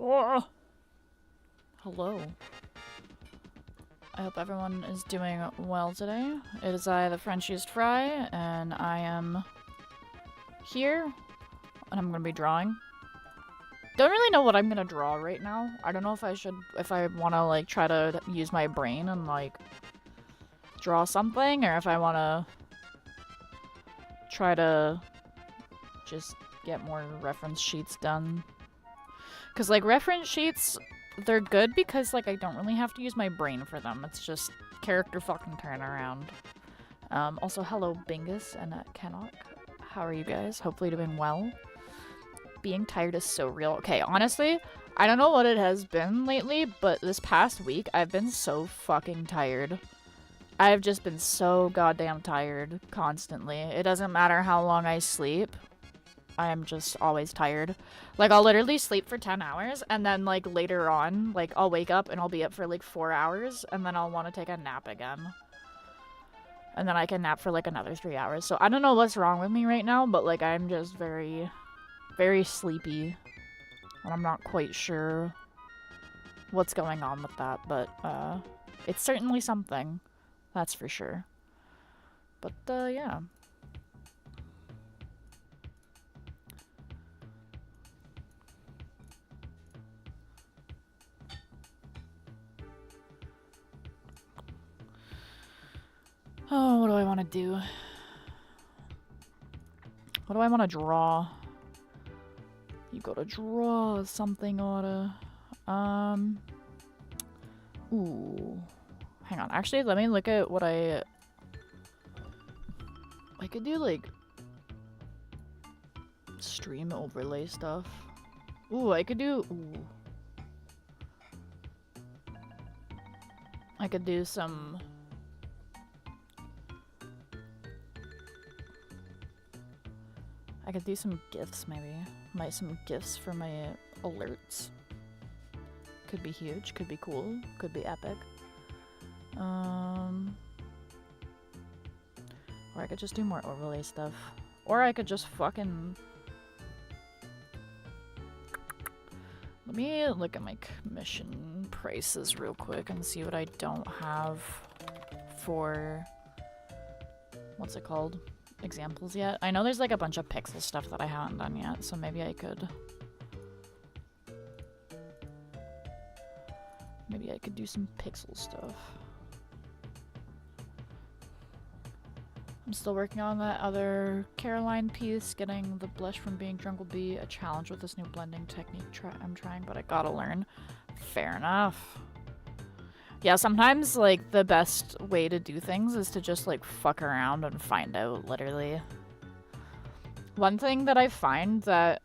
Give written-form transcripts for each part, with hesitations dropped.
Oh. Hello. I hope everyone is doing well today. It is I, the Frenchiest Fry, and I am here, and I'm gonna be drawing. Don't really know what I'm gonna draw right now. I don't know if I wanna, like, try to use my brain and, like, draw something, or if I wanna try to just get more reference sheets done. Because, like, reference sheets, they're good because, like, I don't really have to use my brain for them. It's just character fucking turnaround. Also, hello, Bingus and 𝙻𝙸𝙽𝙺𝚂. How are you guys? Hopefully doing well. Being tired is so real. Okay, honestly, I don't know what it has been lately, but this past week, I've been so fucking tired. I've just been so goddamn tired constantly. It doesn't matter how long I sleep. I am just always tired. Like, I'll literally sleep for 10 hours, and then, like, later on, like, I'll wake up and I'll be up for, like, 4 hours, and then I'll want to take a nap again. And then I can nap for, like, another 3 hours. So I don't know what's wrong with me right now, but, like, I'm just very, very sleepy. And I'm not quite sure what's going on with that, but, it's certainly something. That's for sure. But, yeah. Oh, what do I want to do? What do I want to draw? You gotta draw something, order. Ooh. Hang on. Actually, let me look at what I could do, like, stream overlay stuff. Ooh, I could do... Ooh. I could do some... I could do some GIFs, maybe. Some GIFs for my alerts. Could be huge, could be cool, could be epic. Or I could just do more overlay stuff. Or I could just fucking... Let me look at my commission prices real quick and see what I don't have for... What's it called? Examples yet. I know there's like a bunch of pixel stuff that I haven't done yet, so maybe I could... Maybe I could do some pixel stuff. I'm still working on that other Caroline piece. Getting the blush from being drunk will be a challenge with this new blending technique I'm trying, but I gotta learn. Fair enough. Yeah, sometimes, like, the best way to do things is to just, like, fuck around and find out, literally. One thing that I find that,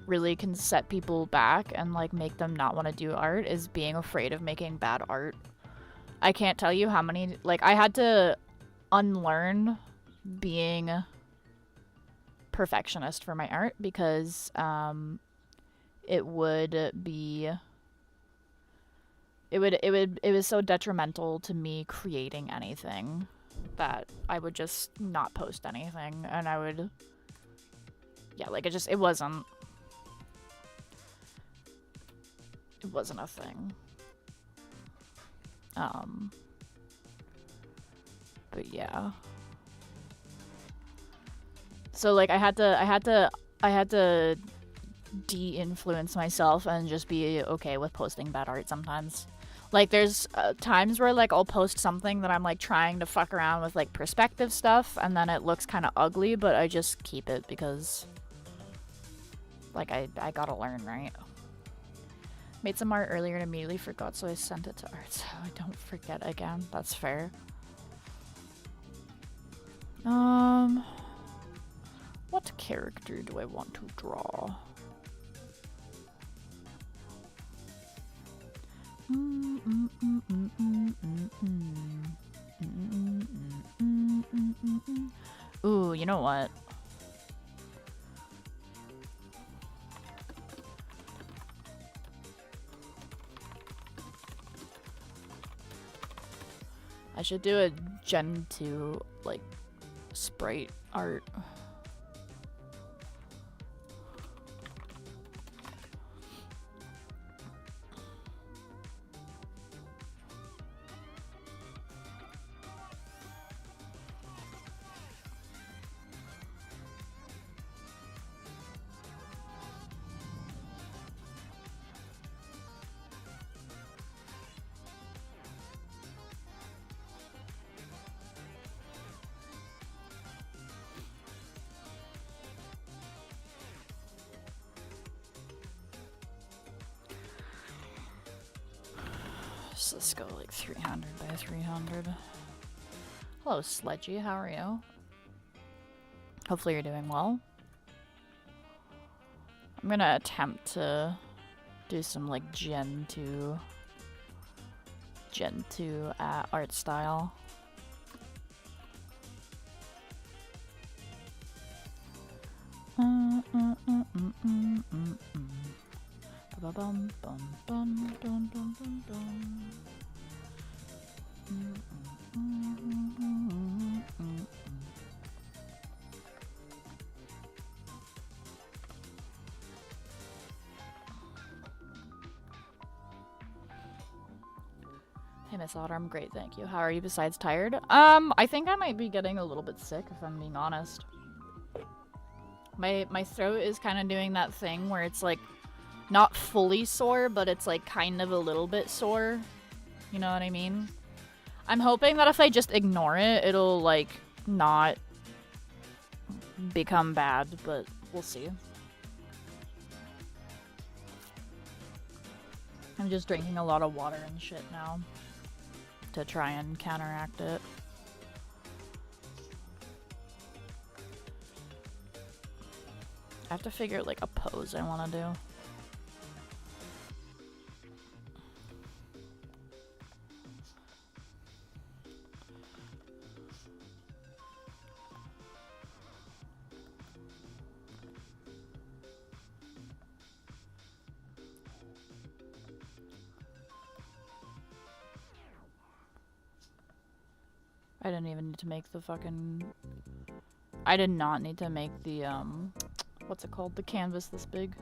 really can set people back and, like, make them not want to do art is being afraid of making bad art. I can't tell you how many, like, I had to unlearn being perfectionist for my art because, it would be... It was so detrimental to me creating anything that I would just not post anything, and I would, yeah, like, it wasn't a thing. But yeah. So, like, I had to de-influence myself and just be okay with posting bad art sometimes. Like, there's times where, like, I'll post something that I'm, like, trying to fuck around with, like, perspective stuff, and then it looks kind of ugly, but I just keep it because, like, I gotta learn, right? Made some art earlier and immediately forgot, so I sent it to art so I don't forget again. That's fair. What character do I want to draw? Ooh, you know what? I should do a Gen 2, like, sprite art. Let's go like 300 by 300. Hello, 𝙻𝙸𝙽𝙺𝚂. How are you? Hopefully you're doing well. I'm gonna attempt to do some like Gen 2 art style. Hey Miss Otter, I'm great, thank you. How are you besides tired? I think I might be getting a little bit sick if I'm being honest. My throat is kind of doing that thing where it's like not fully sore, but it's like kind of a little bit sore. You know what I mean? I'm hoping that if I just ignore it, it'll like not become bad, but we'll see. I'm just drinking a lot of water and shit now to try and counteract it. I have to figure out like a pose I want to do. I didn't even need to make the fucking... I did not need to make the, what's it called? The canvas this big.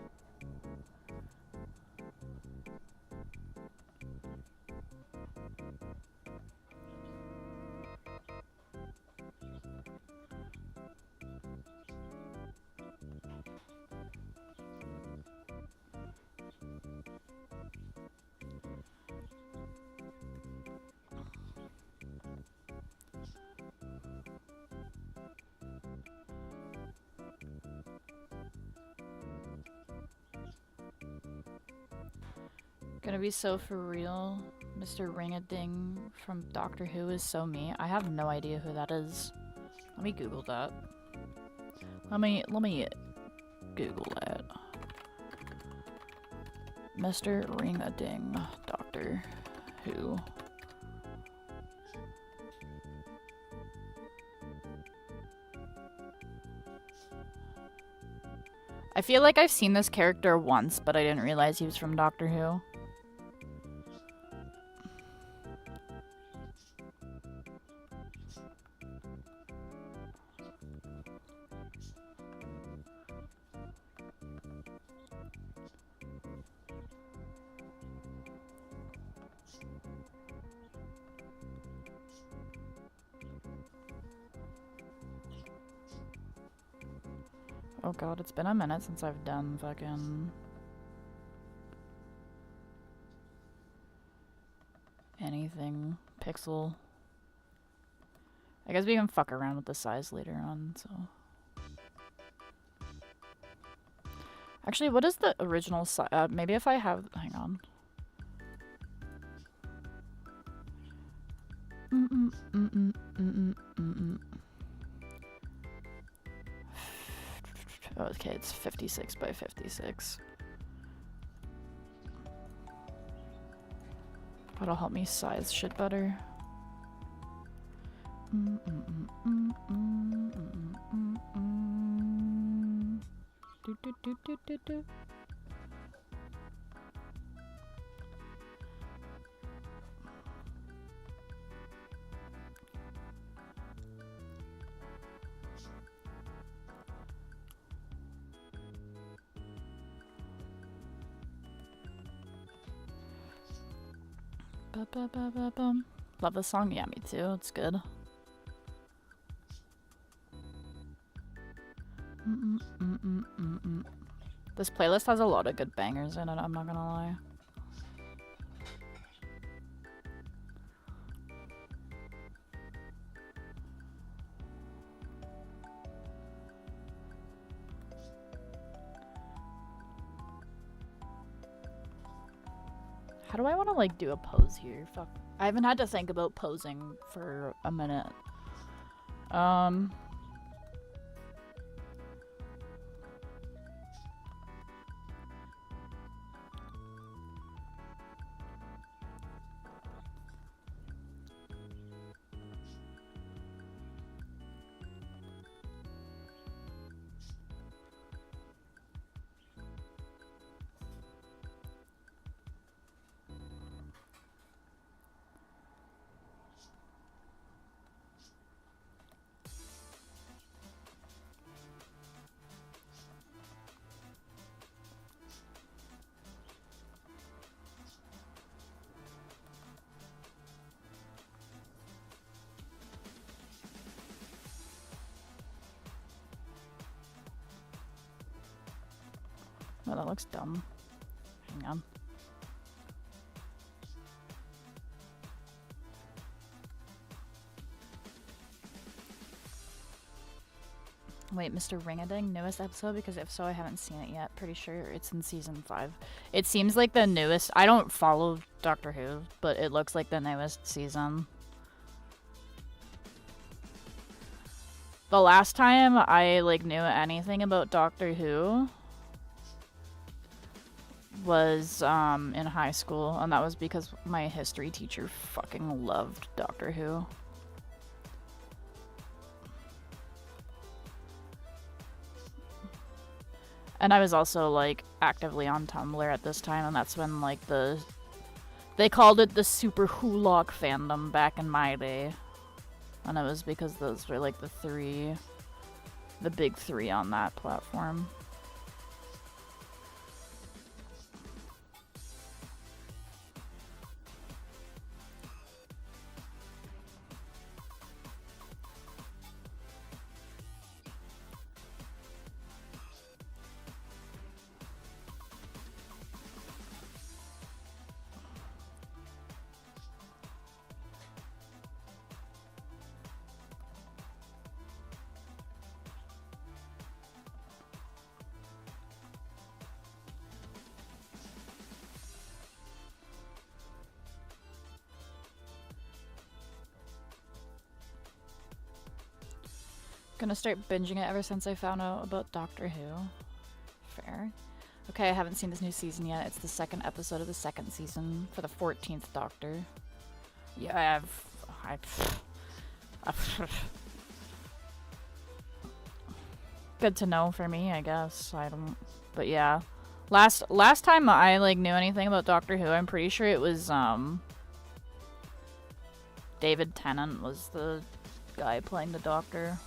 Gonna be so for real. Mr. Ring-a-Ding from Doctor Who is so me. I have no idea who that is. Let me Google that. Let me Google that. Mr. Ring-a-Ding, Doctor Who. I feel like I've seen this character once, but I didn't realize he was from Doctor Who. Oh god, it's been a minute since I've done fucking... anything pixel. I guess we can fuck around with the size later on, so... Actually, what is the original size? Maybe if I have... hang on. Okay, it's 56 by 56. That'll help me size shit better. Love the song. Yeah, me too. It's good. This playlist has a lot of good bangers in it, I'm not gonna lie. How do I want to, like, do a pose here? Fuck. I haven't had to think about posing for a minute. Oh, that looks dumb. Hang on. Wait, Mr. Ring-a-Ding, newest episode? Because if so, I haven't seen it yet. Pretty sure it's in season 5. It seems like the newest. I don't follow Doctor Who, but it looks like the newest season. The last time I, like, knew anything about Doctor Who was in high school, and that was because my history teacher fucking loved Doctor Who. And I was also, like, actively on Tumblr at this time, and that's when, like, they called it the Super Wholock fandom back in my day. And it was because those were, like, the big three on that platform. Gonna start binging it ever since I found out about Doctor Who. Fair. Okay, I haven't seen this new season yet. It's the second episode of the second season for the 14th Doctor. Yeah, good to know for me, I guess. I don't... But yeah. Last time I, like, knew anything about Doctor Who, I'm pretty sure it was, David Tennant was the guy playing the Doctor.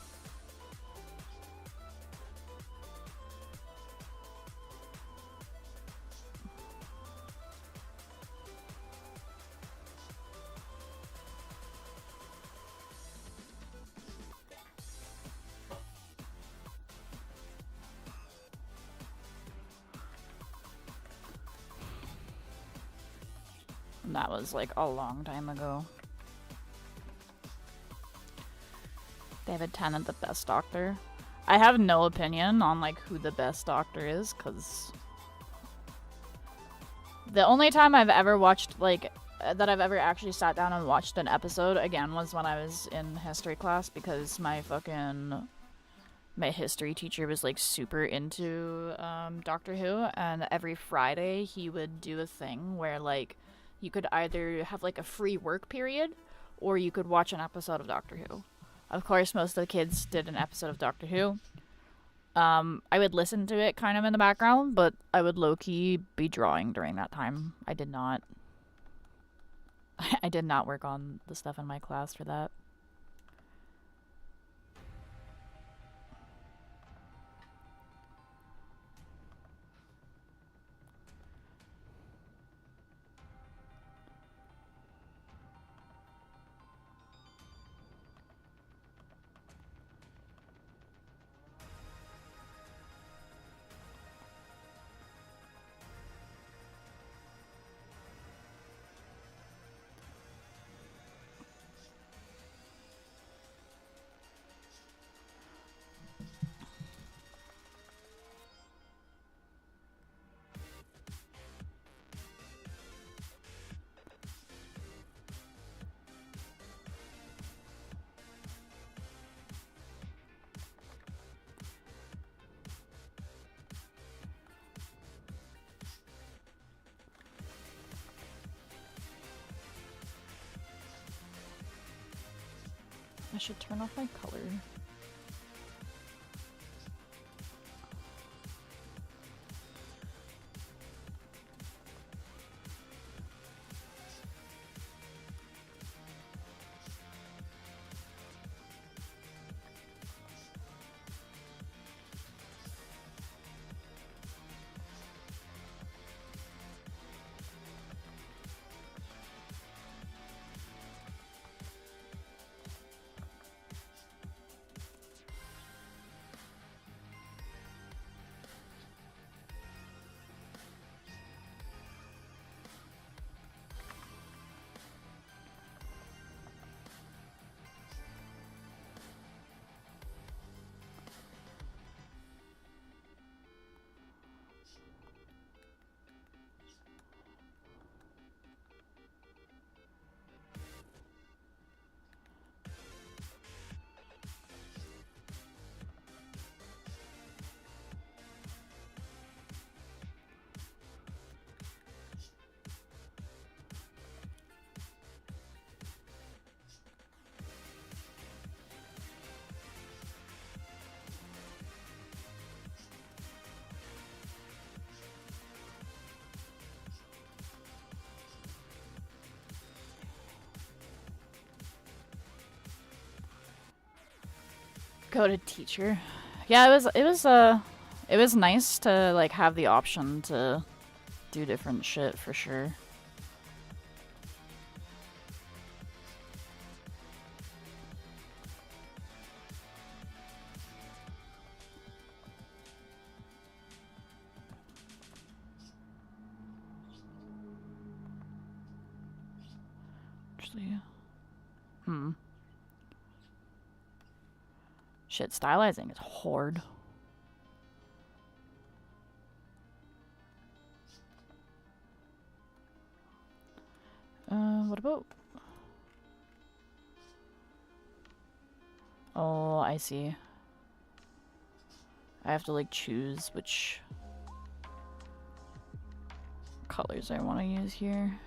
That was, like, a long time ago. David Tennant, the best Doctor. I have no opinion on, like, who the best Doctor is, because the only time I've ever watched, like, that I've ever actually sat down and watched an episode, again, was when I was in history class, because my history teacher was, like, super into Doctor Who, and every Friday he would do a thing where, like, you could either have, like, a free work period, or you could watch an episode of Doctor Who. Of course, most of the kids did an episode of Doctor Who. I would listen to it kind of in the background, but I would low-key be drawing during that time. I did not work on the stuff in my class for that. should turn off my color. Go to teacher. Yeah, it was nice to like have the option to do different shit for sure. Actually, shit, stylizing is hard. What about... Oh, I see. I have to like choose which colors I want to use here.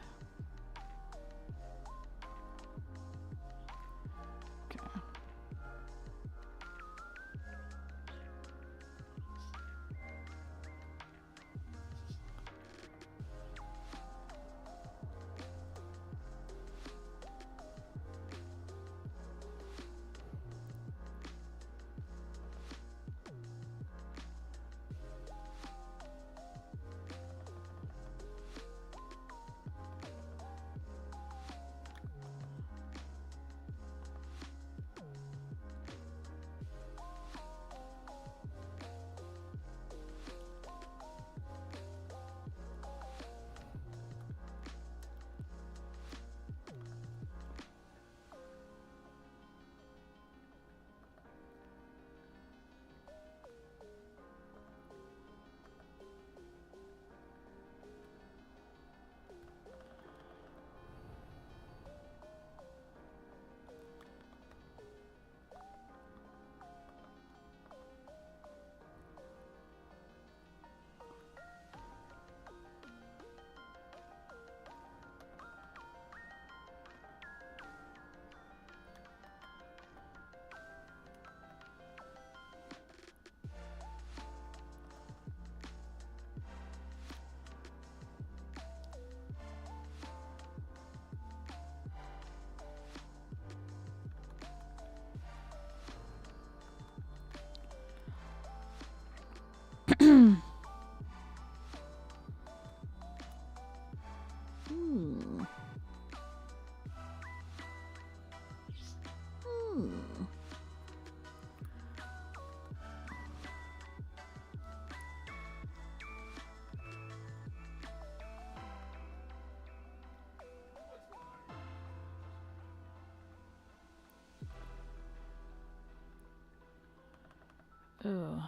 Ooh.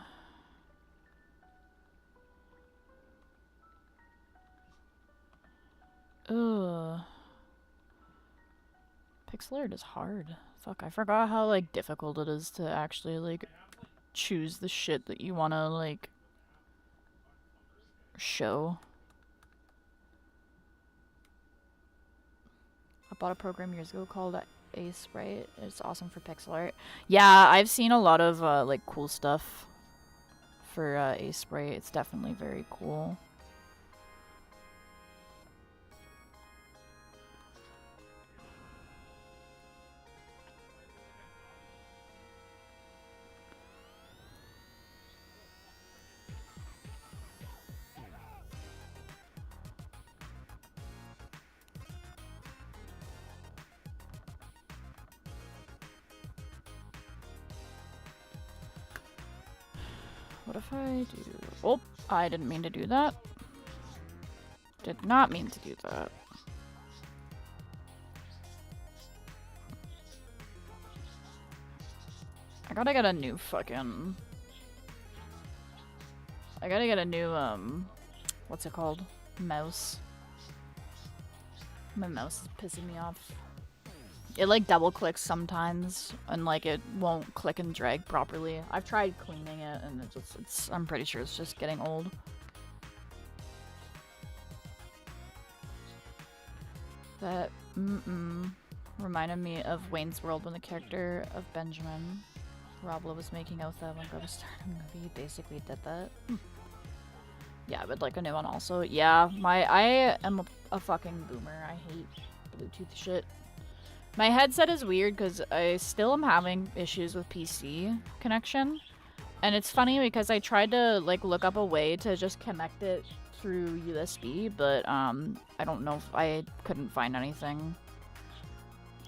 Ugh. Pixel art is hard. Fuck, I forgot how, like, difficult it is to actually, like, choose the shit that you wanna, like, show. I bought a program years ago called 𝙻𝙸𝙽𝙺. It's awesome for pixel art. Yeah, I've seen a lot of like cool stuff for 𝙻𝙸𝙽. It's definitely very cool. What if I do... Oh, I didn't mean to do that. Did not mean to do that. I gotta get a new fucking... I gotta get a new, what's it called? Mouse. My mouse is pissing me off. It like double clicks sometimes and like it won't click and drag properly. I've tried cleaning it and I'm pretty sure it's just getting old. That reminded me of Wayne's World when the character of Benjamin Roblo was making out with that when Go started a movie. He basically did that. Yeah, I would like a new one also. Yeah, I am a fucking boomer. I hate Bluetooth shit. My headset is weird because I still am having issues with PC connection. And it's funny because I tried to like look up a way to just connect it through USB, but I don't know if I couldn't find anything.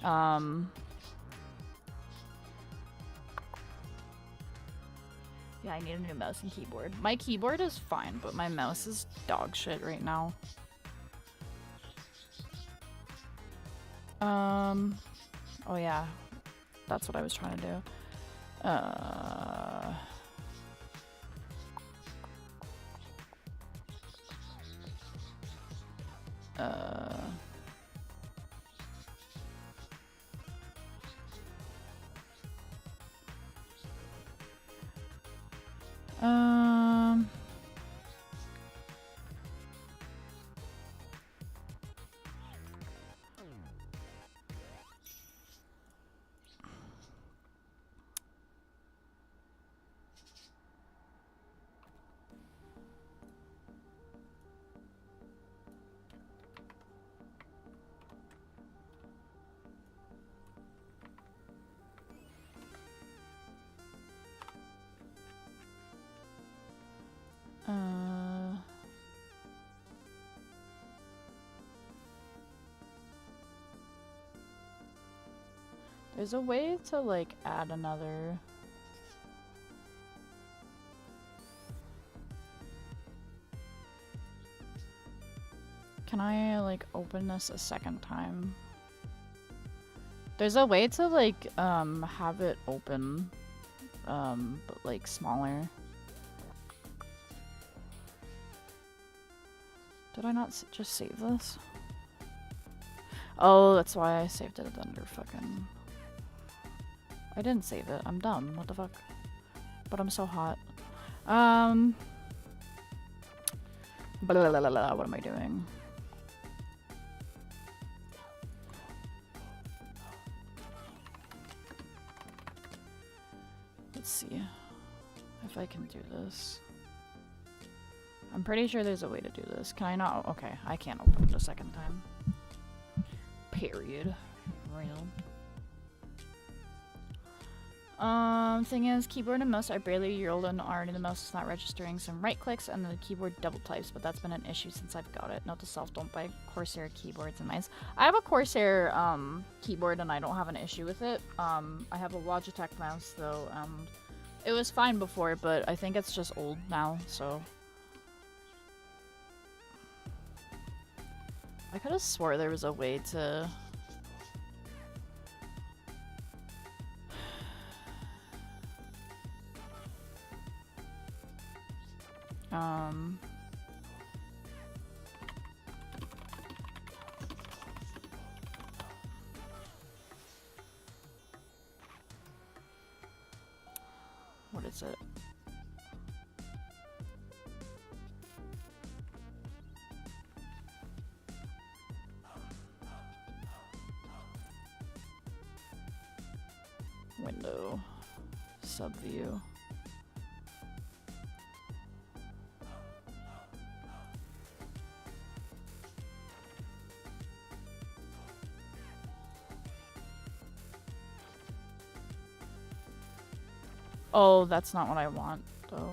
Yeah, I need a new mouse and keyboard. My keyboard is fine, but my mouse is dog shit right now. Oh yeah, that's what I was trying to do. There's a way to like add another. Can I like open this a second time? There's a way to like have it open but like smaller. Did I not just save this? Oh, that's why I saved it under fucking... I didn't save it. I'm dumb. What the fuck? But I'm so hot. Blah, blah, blah, blah. What am I doing? Let's see if I can do this. I'm pretty sure there's a way to do this. Can I not? Okay, I can't open it a second time. Period. Real. Thing is, keyboard and mouse are barely a year old and already the mouse is not registering some right clicks and the keyboard double types, but that's been an issue since I've got it. Note to self, don't buy Corsair keyboards and mice. I have a Corsair keyboard and I don't have an issue with it. I have a Logitech mouse though, and it was fine before, but I think it's just old now, so. I could have swore there was a way to... What is it? window, sub view. Oh, that's not what I want, though.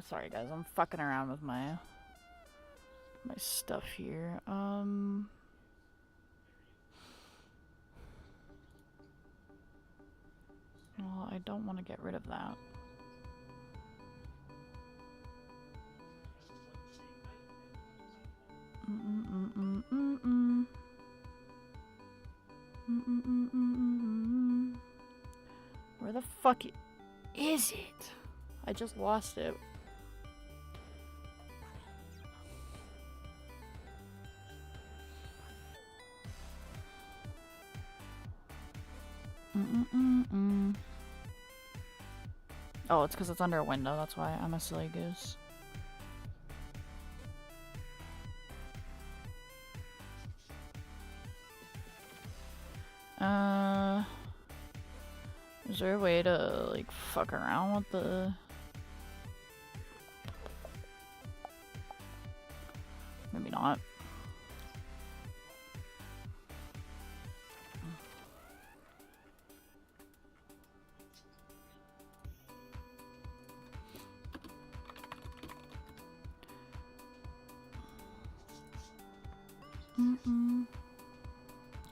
Sorry guys, I'm fucking around with my stuff here. Well, I don't want to get rid of that. Where the fuck is it? I just lost it. Oh, it's because it's under a window, that's why I'm a silly goose. Is there a way to, like, fuck around with the... Maybe not.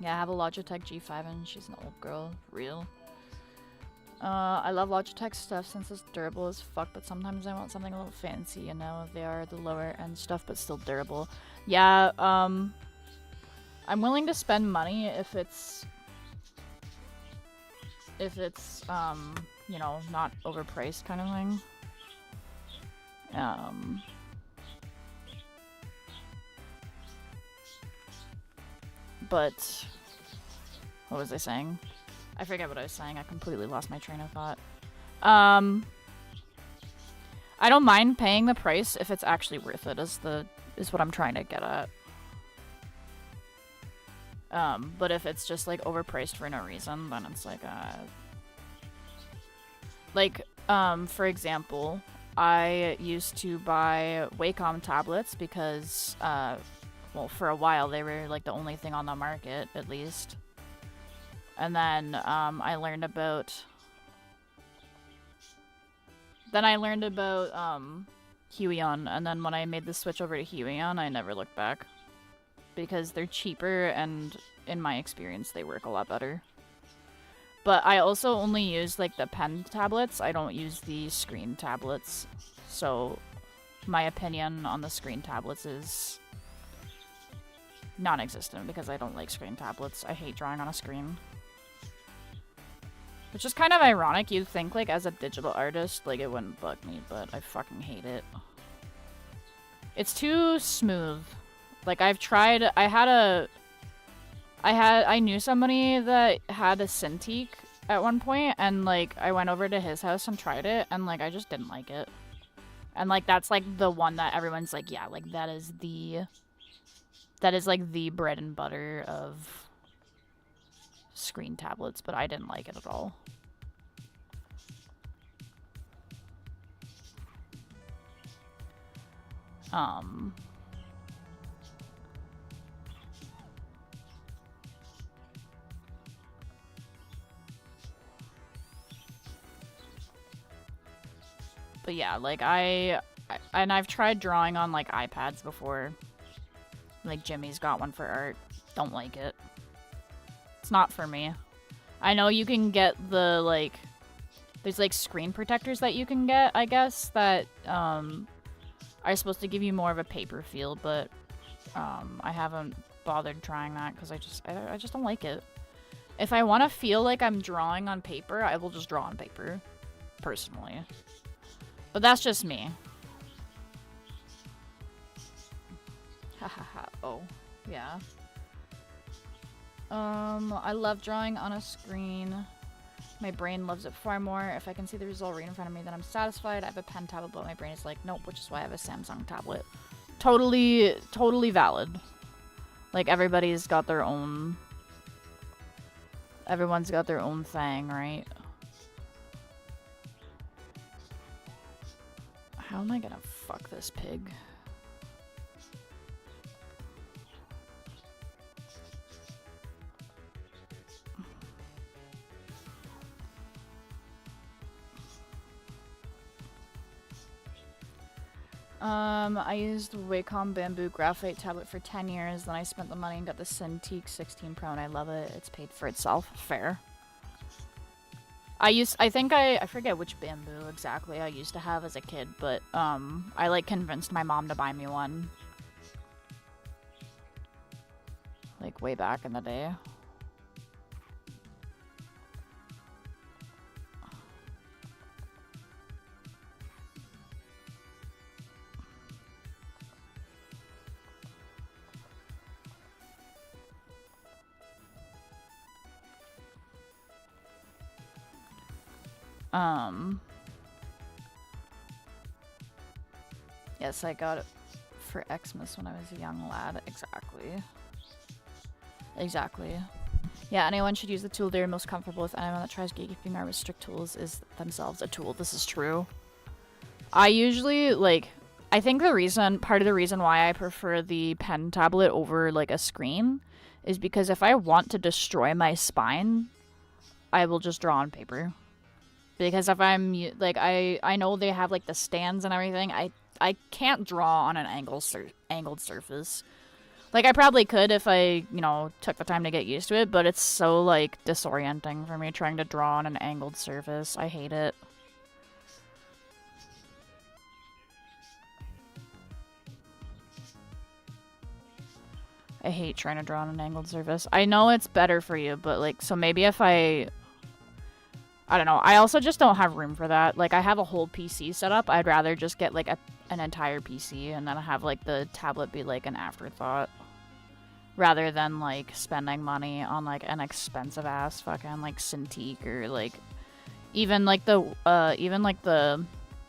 Yeah, I have a Logitech G5 and she's an old girl. Real. I love Logitech stuff since it's durable as fuck, but sometimes I want something a little fancy, you know? They are the lower end stuff, but still durable. Yeah, I'm willing to spend money if it's, you know, not overpriced kind of thing. But what was I saying? I forget what I was saying. I completely lost my train of thought. I don't mind paying the price if it's actually worth it, is what I'm trying to get at. But if it's just like overpriced for no reason, then it's like for example, I used to buy Wacom tablets because well, for a while they were like the only thing on the market, at least. And then I learned about Huion, and then when I made the switch over to Huion, I never looked back because they're cheaper and in my experience they work a lot better. But I also only use like the pen tablets. I don't use the screen tablets. So my opinion on the screen tablets is non-existent because I don't like screen tablets. I hate drawing on a screen. Which is kind of ironic. You'd think, like, as a digital artist, like, it wouldn't bug me, but I fucking hate it. It's too smooth. Like, I've tried... I knew somebody that had a Cintiq at one point, and, like, I went over to his house and tried it, and, like, I just didn't like it. And, like, that's, like, the one that everyone's like, yeah, like, that is, like, the bread and butter of screen tablets, but I didn't like it at all. But yeah, like and I've tried drawing on like iPads before. Like Jimmy's got one for art. Don't like it. It's not for me. I know you can get the, like, there's, like, screen protectors that you can get, I guess, that, are supposed to give you more of a paper feel, but, I haven't bothered trying that, because I just don't like it. If I want to feel like I'm drawing on paper, I will just draw on paper, personally. But that's just me. Hahaha, oh, yeah. I love drawing on a screen. My brain loves it far more. If I can see the result right in front of me, then I'm satisfied. I have a pen tablet, but my brain is like, nope, which is why I have a Samsung tablet. Totally valid. Like, everybody's got their own... Everyone's got their own thing, right? How am I gonna fuck this pig? I used the Wacom Bamboo Graphite tablet for 10 years, then I spent the money and got the Cintiq 16 Pro and I love it. It's paid for itself. Fair. I forget which Bamboo exactly I used to have as a kid, but, I, like, convinced my mom to buy me one. Like, way back in the day. Yes, I got it for Xmas when I was a young lad. Exactly. Yeah, anyone should use the tool they're most comfortable with. Anyone that tries gatekeeping or restrict tools is themselves a tool. This is true. I usually, like, I think part of the reason why I prefer the pen tablet over, like, a screen is because if I want to destroy my spine, I will just draw on paper. Because if I'm, like, I know they have, like, the stands and everything. I can't draw on an angled surface. Like, I probably could if I, you know, took the time to get used to it, but it's so, like, disorienting for me trying to draw on an angled surface. I hate it. I hate trying to draw on an angled surface. I know it's better for you, but, like, so maybe if I don't know. I also just don't have room for that. Like, I have a whole PC set up. I'd rather just get, like, an entire PC and then have, like, the tablet be, like, an afterthought. Rather than, like, spending money on, like, an expensive-ass fucking, like, Cintiq or, like, even, like, the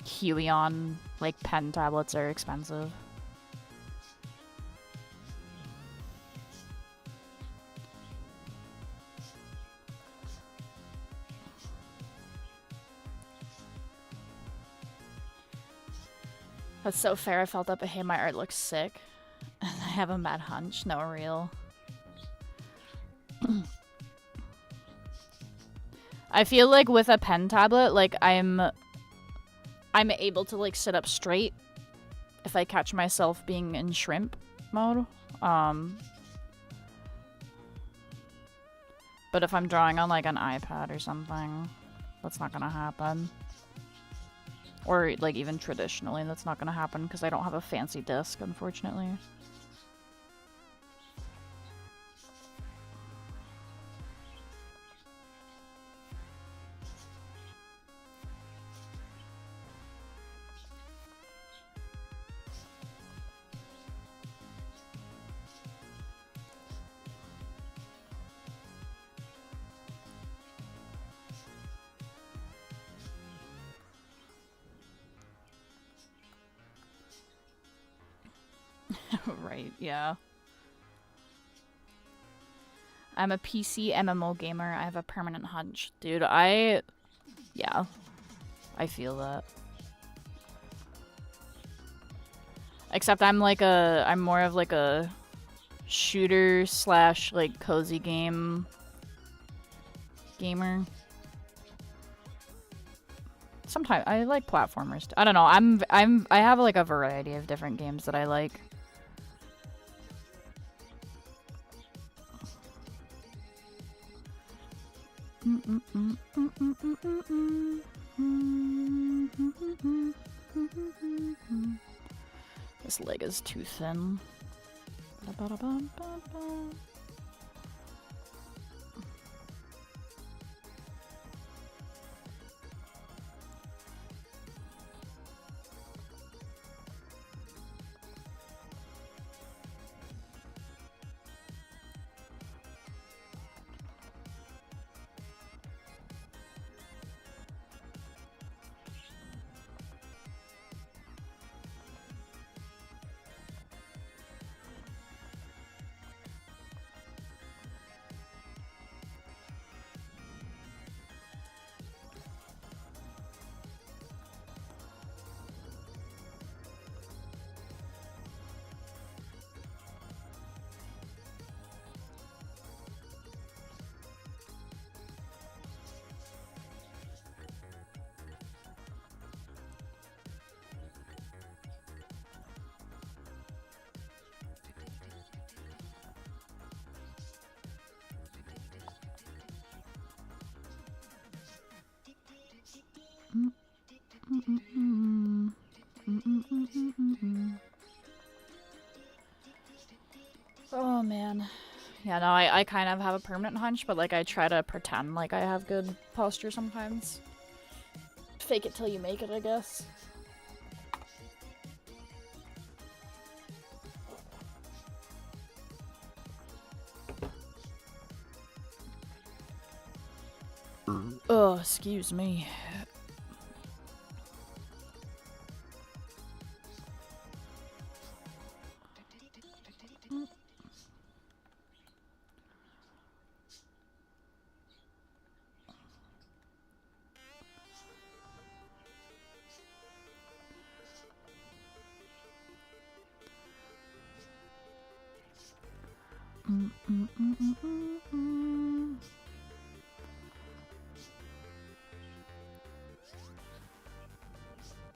Huion, like, pen tablets are expensive. That's so fair. I felt up, but hey, my art looks sick. And I have a mad hunch. No, real. I feel like with a pen tablet, like, I'm able to, like, sit up straight if I catch myself being in shrimp mode. But if I'm drawing on, like, an iPad or something, that's not gonna happen. Or, like, even traditionally, that's not gonna happen because I don't have a fancy disc, unfortunately. Right, yeah. I'm a PC MMO gamer. I have a permanent hunch. Dude, yeah. I feel that. Except I'm more of like a shooter / like cozy gamer. Sometimes I like platformers. I don't know. I have like a variety of different games that I like. This leg is too thin. Oh man. Yeah, no, I kind of have a permanent hunch, but like I try to pretend like I have good posture sometimes. Fake it till you make it, I guess. Oh, excuse me.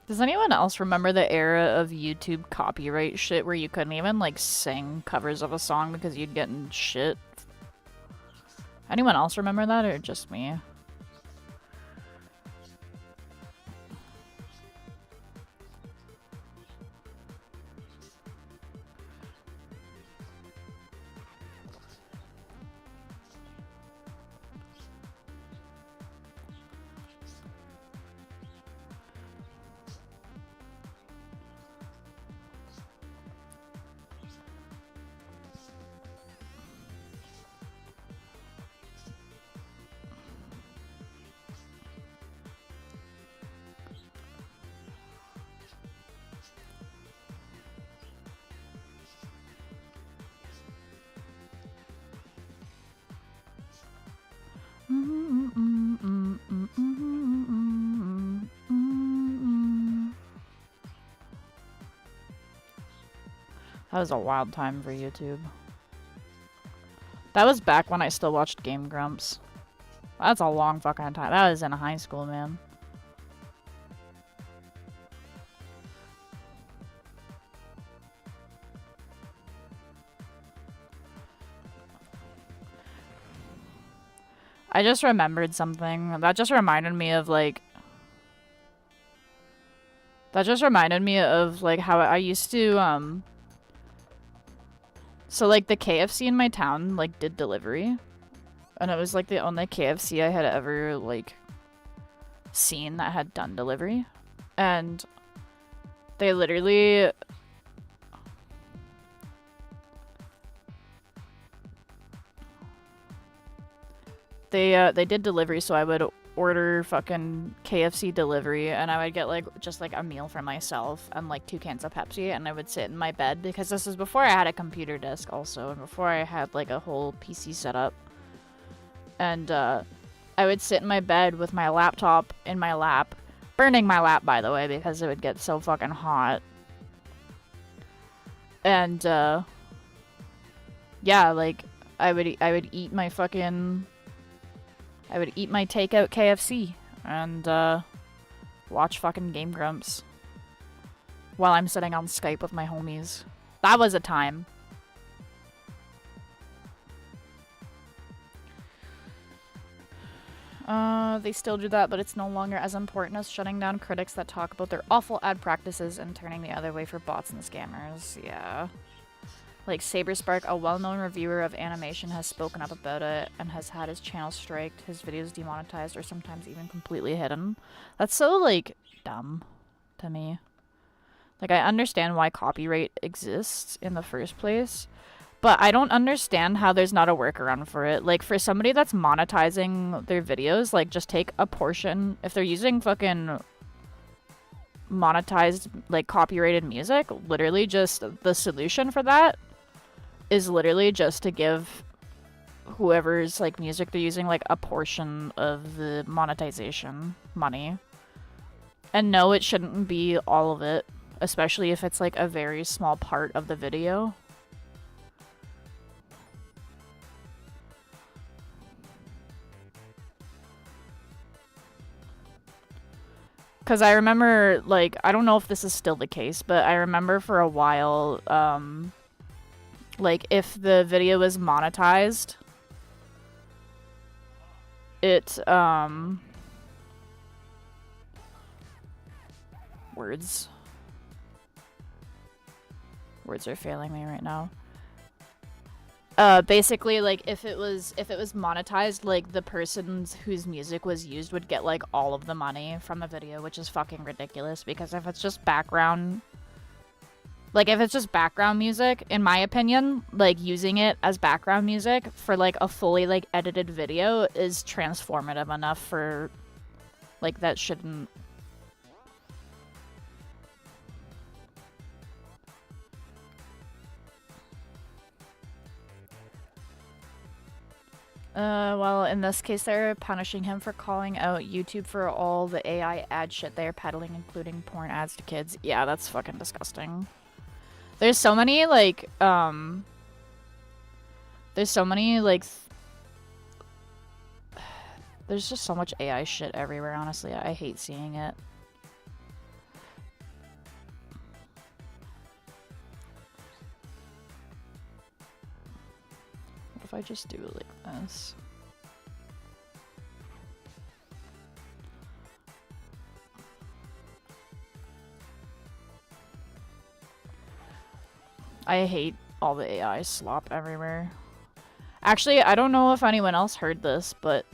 Does anyone else remember the era of YouTube copyright shit where you couldn't even, like, sing covers of a song because you'd get in shit? Anyone else remember that, or just me? That was a wild time for YouTube. That was back when I still watched Game Grumps. That's a long fucking time. That was in high school, man. I just remembered something. That just reminded me of, like... That just reminded me of, like, how I used to, So, like, the KFC in my town, like, did delivery. And it was, like, the only KFC I had ever, like, seen that had done delivery. And they literally... They did delivery, so I would order fucking KFC delivery, and I would get, like, just, like, a meal for myself and, like, 2 cans of Pepsi, and I would sit in my bed, because this is before I had a computer desk also, and before I had, like, a whole PC setup. And, I would sit in my bed with my laptop in my lap, burning my lap, by the way, because it would get so fucking hot. And, yeah, like, I would eat my fucking... I would eat my takeout KFC and watch fucking Game Grumps while I'm sitting on Skype with my homies. That was a time. They still do that, but it's no longer as important as shutting down critics that talk about their awful ad practices and turning the other way for bots and scammers. Yeah. Like, 𝙻𝙸𝙽𝙺𝚂, a well-known reviewer of animation, has spoken up about it and has had his channel striked, his videos demonetized, or sometimes even completely hidden. That's so, like, dumb to me. Like, I understand why copyright exists in the first place, but I don't understand how there's not a workaround for it. Like, for somebody that's monetizing their videos, like, just take a portion. If they're using fucking monetized, like, copyrighted music, literally just the solution for that is literally just to give whoever's, like, music they're using, like, a portion of the monetization money. And no, it shouldn't be all of it, especially if it's, like, a very small part of the video. Because I remember, like, I don't know if this is still the case, but I remember for a while, like, if the video was monetized, it, Words. Words are failing me right now. Basically, like, if it was monetized, like, the person whose music was used would get, like, all of the money from the video, which is fucking ridiculous, because if it's just background... Like, if it's just background music, in my opinion, like, using it as background music for, like, a fully, like, edited video is transformative enough for, like, that shouldn't... Well, in this case, they're punishing him for calling out YouTube for all the AI ad shit they're peddling, including porn ads to kids. Yeah, that's fucking disgusting. There's so many, like, there's so many, like, there's just so much AI shit everywhere, honestly. I hate seeing it. What if I just do it like this? I hate all the AI slop everywhere. Actually, I don't know if anyone else heard this, but,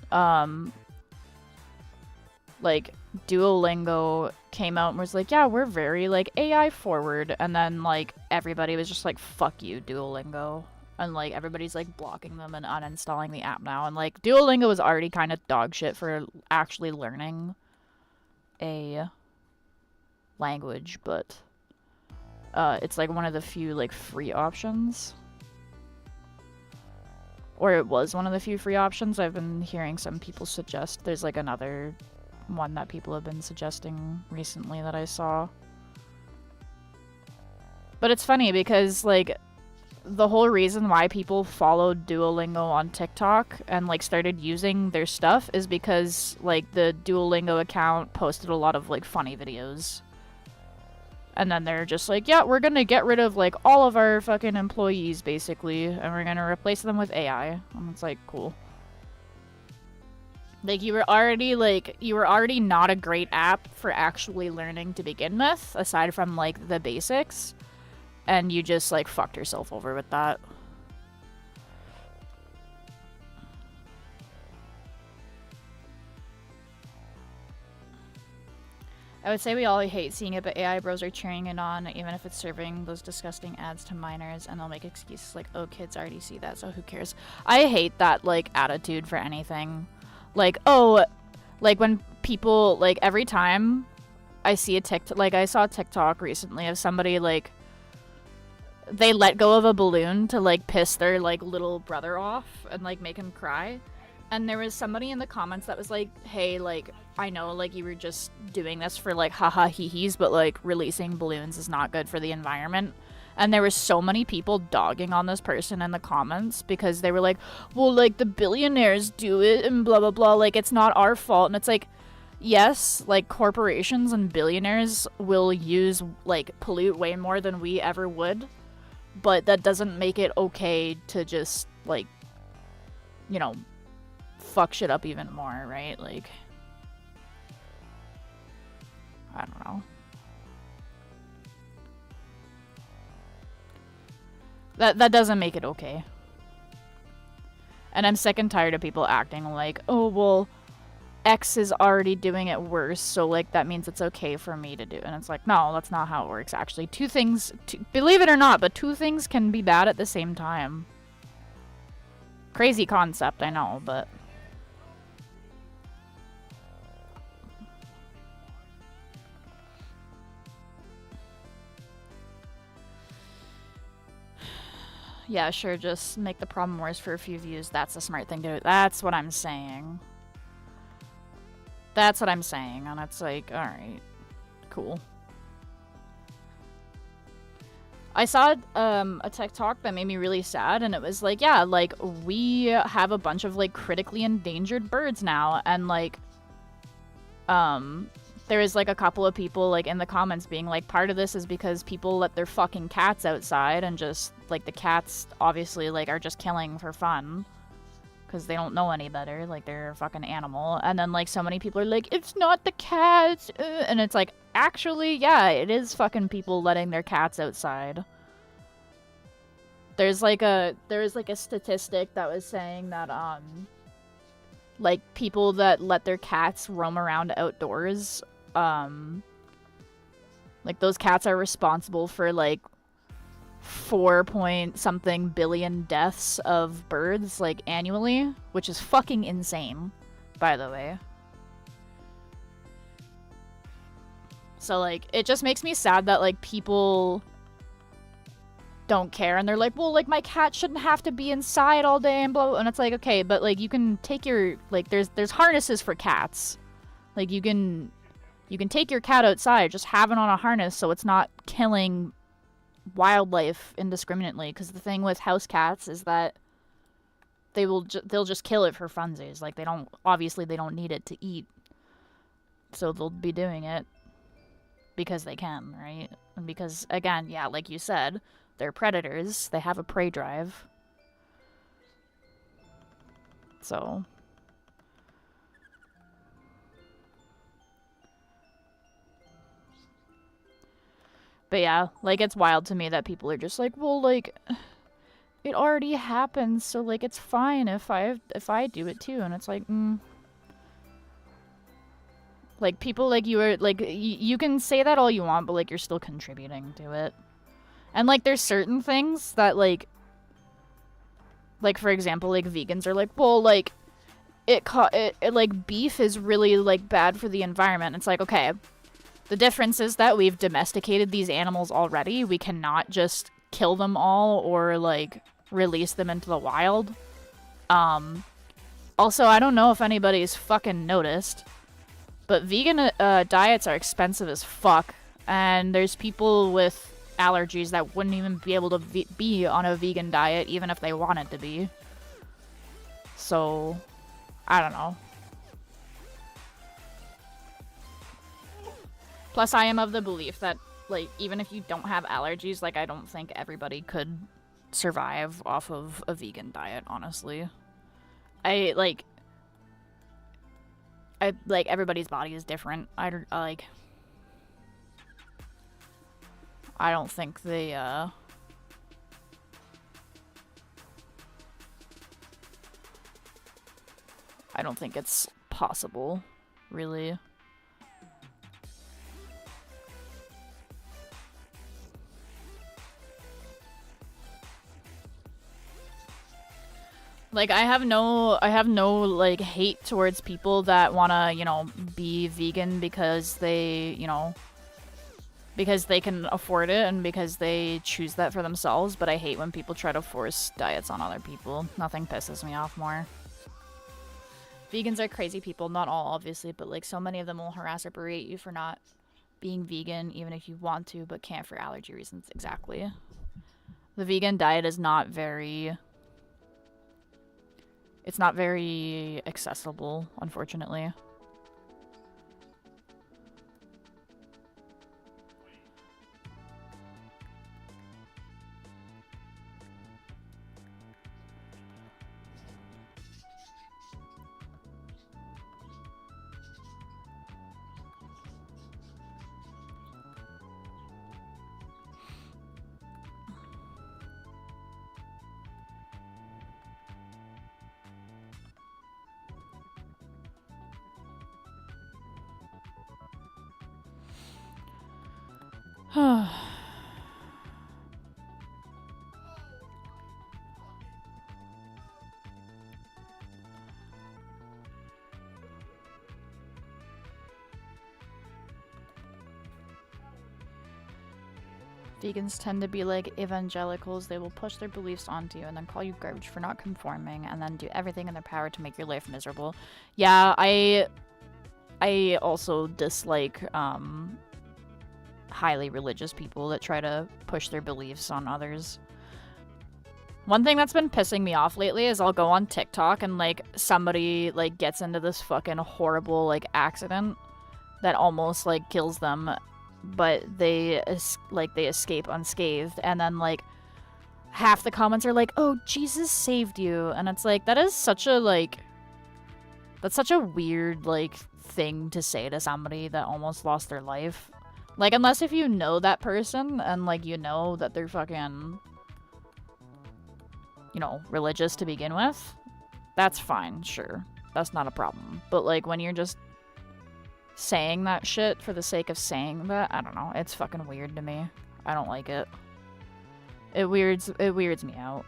like, Duolingo came out and was like, yeah, we're very, like, AI forward, and then, like, everybody was just like, fuck you, Duolingo. And, like, everybody's, like, blocking them and uninstalling the app now. And, like, Duolingo was already kind of dog shit for actually learning a language, but... it's like one of the few like free options. Or it was one of the few free options. I've been hearing some people suggest there's like another one that people have been suggesting recently that I saw. But it's funny because like the whole reason why people followed Duolingo on TikTok and like started using their stuff is because like the Duolingo account posted a lot of like funny videos. And then they're just like, yeah, we're gonna get rid of, like, all of our fucking employees, basically, and we're gonna replace them with AI. And it's like, cool. Like, you were already not a great app for actually learning to begin with, aside from, like, the basics. And you just, like, fucked yourself over with that. I would say we all hate seeing it, but AI bros are cheering it on, even if it's serving those disgusting ads to minors, and they'll make excuses like, oh, kids already see that, so who cares? I hate that, like, attitude for anything. Like, oh, like, when people, like, every time I see a TikTok, like, I saw a TikTok recently of somebody, like, they let go of a balloon to, like, piss their, like, little brother off and, like, make him cry. And there was somebody in the comments that was like, hey, like, I know, like, you were just doing this for, like, haha hee-hees, but, like, releasing balloons is not good for the environment. And there were so many people dogging on this person in the comments because they were like, well, like, the billionaires do it and blah, blah, blah. Like, it's not our fault. And it's like, yes, like, corporations and billionaires will use, like, pollute way more than we ever would. But that doesn't make it okay to just, like, you know, fuck shit up even more, right? Like, I don't know. That doesn't make it okay. And I'm sick and tired of people acting like, oh, well, X is already doing it worse, so, like, that means it's okay for me to do. And it's like, no, that's not how it works, actually. Two things, believe it or not, but two things can be bad at the same time. Crazy concept, I know, but... Yeah, sure, just make the problem worse for a few views. That's a smart thing to do. That's what I'm saying. That's what I'm saying, and it's like, alright, cool. I saw a TikTok that made me really sad, and it was like, yeah, like, we have a bunch of, like, critically endangered birds now, and, like, there was, like, a couple of people, like, in the comments being like, part of this is because people let their fucking cats outside and just, like, the cats, obviously, like, are just killing for fun. because they don't know any better. Like, they're a fucking animal. And then, like, so many people are like, it's not the cats. And it's like, actually, yeah, it is fucking people letting their cats outside. There was like a statistic that was saying that, like, people that let their cats roam around outdoors, like, those cats are responsible for, like, 4-point-something billion deaths of birds, like, annually, which is fucking insane, by the way. So, like, it just makes me sad that, like, people don't care, and they're like, well, like, my cat shouldn't have to be inside all day, and blah, blah, and it's like, okay, but, like, you can take your, like, there's harnesses for cats. Like, you can take your cat outside, just have it on a harness so it's not killing wildlife indiscriminately, because the thing with house cats is that they'll just kill it for funsies. Like, they don't need it to eat, so they'll be doing it because they can, right? And because, again, yeah, like you said, they're predators, they have a prey drive. So but yeah, like, it's wild to me that people are just like, well, like, it already happens, so, like, it's fine if I do it too. And it's like, like, people like you are, like, you can say that all you want, but, like, you're still contributing to it. And, like, there's certain things that, like, for example, like, vegans are like, well, like, like, beef is really, like, bad for the environment. It's like, okay, the difference is that we've domesticated these animals already. We cannot just kill them all or, like, release them into the wild. Also, I don't know if anybody's fucking noticed, but vegan diets are expensive as fuck. And there's people with allergies that wouldn't even be able to be on a vegan diet even if they wanted to be. So, I don't know. Plus, I am of the belief that, like, even if you don't have allergies, like, I don't think everybody could survive off of a vegan diet, honestly. Like, everybody's body is different. I don't think they, I don't think it's possible, really. Like, I have no, like, hate towards people that wanna, you know, be vegan because they, you know, because they can afford it and because they choose that for themselves, but I hate when people try to force diets on other people. Nothing pisses me off more. Vegans are crazy people. Not all, obviously, but, like, so many of them will harass or berate you for not being vegan, even if you want to, but can't for allergy reasons. Exactly. The vegan diet is not very... It's not very accessible, unfortunately. Vegans tend to be like evangelicals. They will push their beliefs onto you and then call you garbage for not conforming and then do everything in their power to make your life miserable. Yeah, I also dislike highly religious people that try to push their beliefs on others. One thing that's been pissing me off lately is I'll go on TikTok and, like, somebody, like, gets into this fucking horrible, like, accident that almost, like, kills them, but they escape unscathed, and then, like, half the comments are like, oh, Jesus saved you. And it's like, that is such a, like, that's such a weird, like, thing to say to somebody that almost lost their life. Like, unless if you know that person and, like, you know that they're fucking, you know, religious to begin with, that's fine, sure. That's not a problem. But, like, when you're just saying that shit for the sake of saying that, I don't know. It's fucking weird to me. I don't like it. It weirds me out.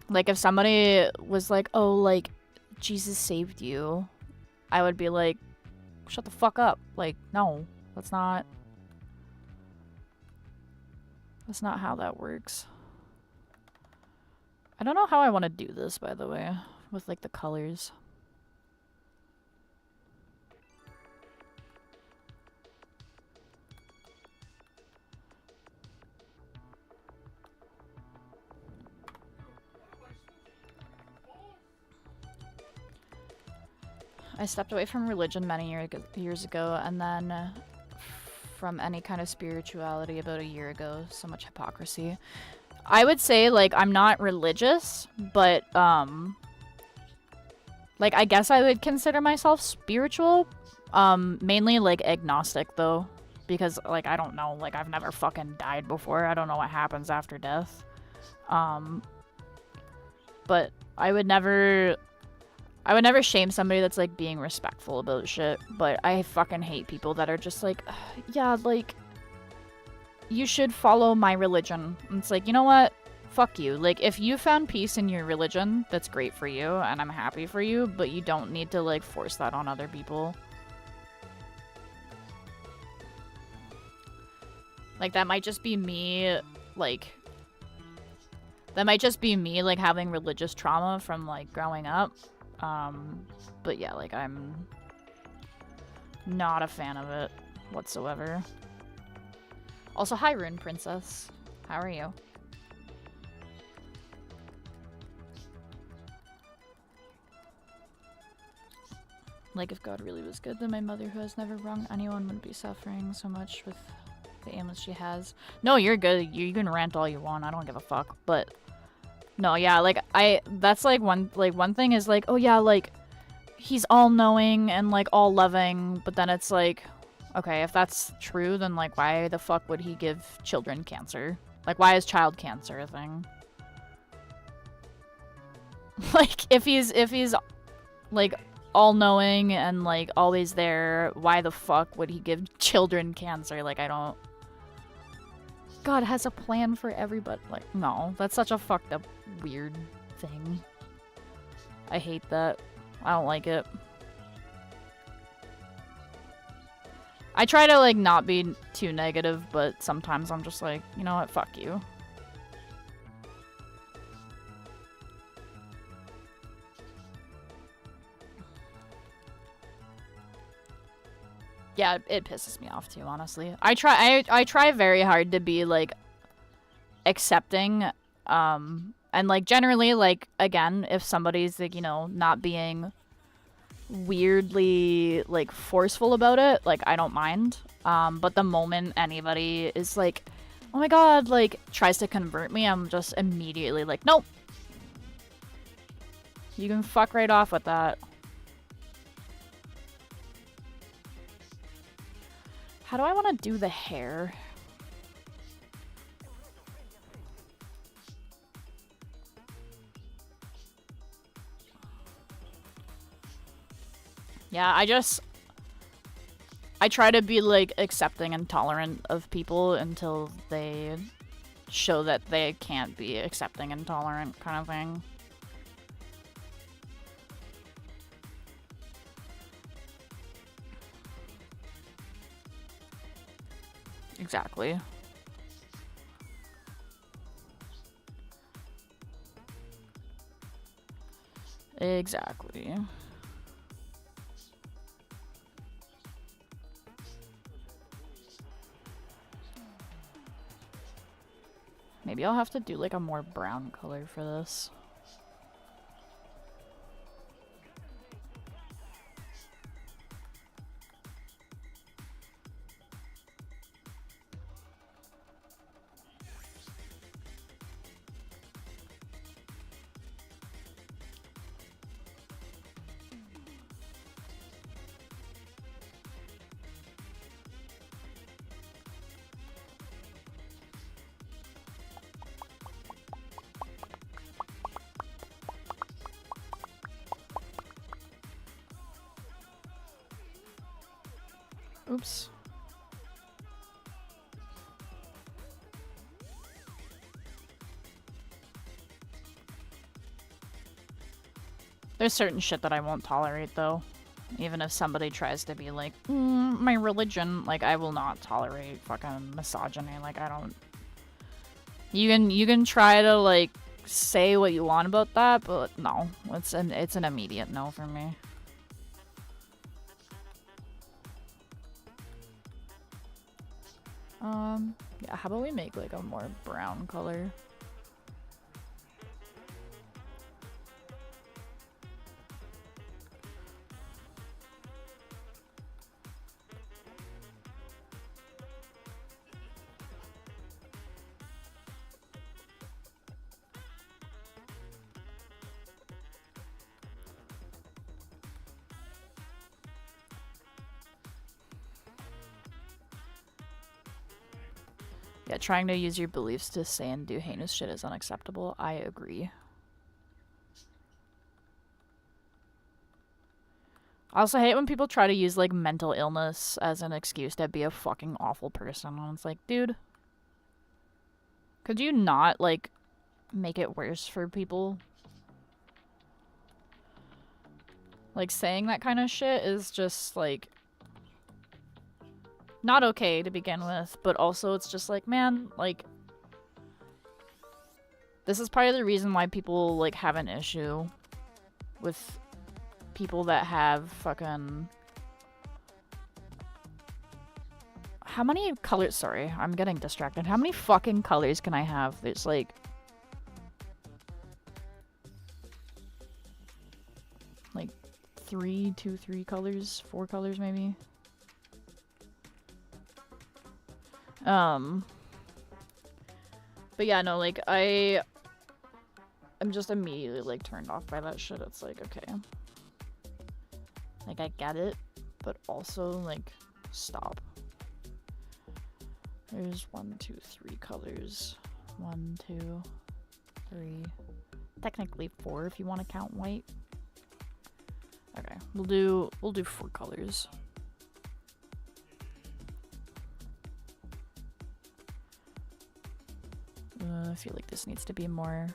Like, if somebody was like, oh, like, Jesus saved you, I would be like, shut the fuck up. Like, no, that's not how that works. I don't know how I want to do this, by the way, with, like, the colors. I stepped away from religion many years ago, and then from any kind of spirituality about a year ago. So much hypocrisy. I would say, like, I'm not religious, but, like, I guess I would consider myself spiritual. Mainly, like, agnostic, though. Because, like, I don't know. Like, I've never fucking died before. I don't know what happens after death. But I would never shame somebody that's, like, being respectful about shit. But I fucking hate people that are just like, yeah, like, you should follow my religion. And it's like, you know what? Fuck you. Like, if you found peace in your religion, that's great for you, and I'm happy for you, but you don't need to, like, force that on other people. Like, that might just be me, like, having religious trauma from, like, growing up. But yeah, like, I'm not a fan of it whatsoever. Also, hi, Rune Princess. How are you? Like, if God really was good, then my mother, who has never wronged anyone, wouldn't be suffering so much with the ailments she has. No, you're good. You can rant all you want. I don't give a fuck. But no, yeah, like, that's, like, one thing is, like, oh, yeah, like, he's all-knowing and, like, all-loving, but then it's, like, okay, if that's true, then, like, why the fuck would he give children cancer? Like, why is child cancer a thing? Like, if he's, like, all-knowing and, like, always there, why the fuck would he give children cancer? Like, I don't... God has a plan for everybody. Like, no, that's such a fucked up, weird thing. I hate that. I don't like it. I try to, like, not be too negative, but sometimes I'm just like, you know what, fuck you. Yeah, it pisses me off too, honestly. I try very hard to be, like, accepting, and, like, generally, like, again, if somebody's, like, you know, not being weirdly, like, forceful about it, like, I don't mind. But the moment anybody is like, oh my god, like, tries to convert me, I'm just immediately like, nope. You can fuck right off with that. How do I want to do the hair? Yeah, I try to be, like, accepting and tolerant of people until they show that they can't be accepting and tolerant, kind of thing. Exactly. Exactly. Maybe I'll have to do, like, a more brown color for this. Oops. There's certain shit that I won't tolerate, though. Even if somebody tries to be like, my religion, like, I will not tolerate fucking misogyny. Like, I don't... You can try to, like, say what you want about that, but no. It's an immediate no for me. Yeah, how about we make, like, a more brown color? Yeah, trying to use your beliefs to say and do heinous shit is unacceptable. I agree. I also hate when people try to use, like, mental illness as an excuse to be a fucking awful person. And it's like, dude, could you not, like, make it worse for people? Like, saying that kind of shit is just, like, not okay to begin with, but also it's just like, man, like, this is part of the reason why people, like, have an issue with people that have fucking... How many colors? Sorry, I'm getting distracted. How many fucking colors can I have? There's, like... Like, 3 colors? 4 colors, maybe? But yeah, no, like, I'm just immediately, like, turned off by that shit. It's like, okay. Like, I get it, but also, like, stop. There's 1, 2, 3 colors. 1, 2, 3. Technically 4 if you want to count white. Okay, we'll do 4 colors. I feel like this needs to be more...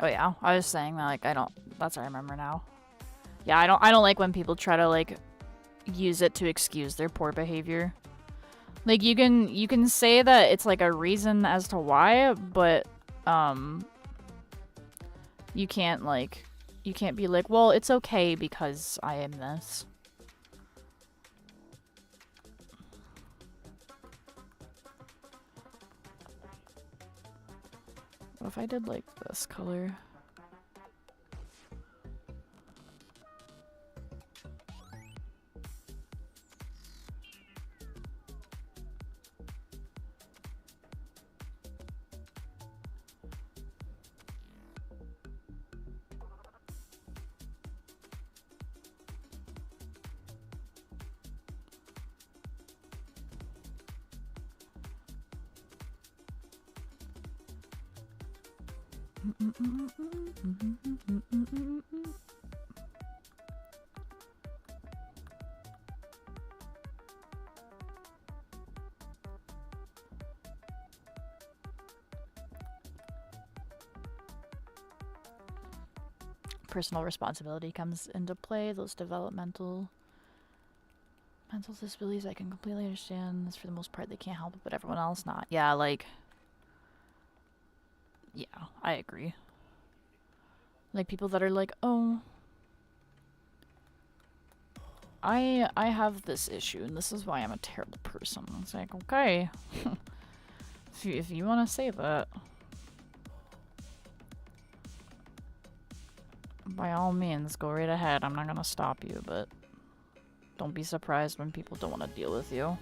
Oh yeah, I was saying that, like, that's what I remember now. Yeah, I don't like when people try to, like, use it to excuse their poor behavior. Like, you can say that it's, like, a reason as to why, but, you can't, like, you can't be like, well, it's okay because I am this. What if I did, like, this color? Personal responsibility comes into play. Those developmental mental disabilities I can completely understand. This, for the most part, they can't help it, but everyone else not. Yeah, like, yeah, I agree. Like, people that are like, oh, I have this issue and this is why I'm a terrible person. It's like, okay, if you want to say that, by all means, go right ahead. I'm not gonna stop you, but don't be surprised when people don't want to deal with you.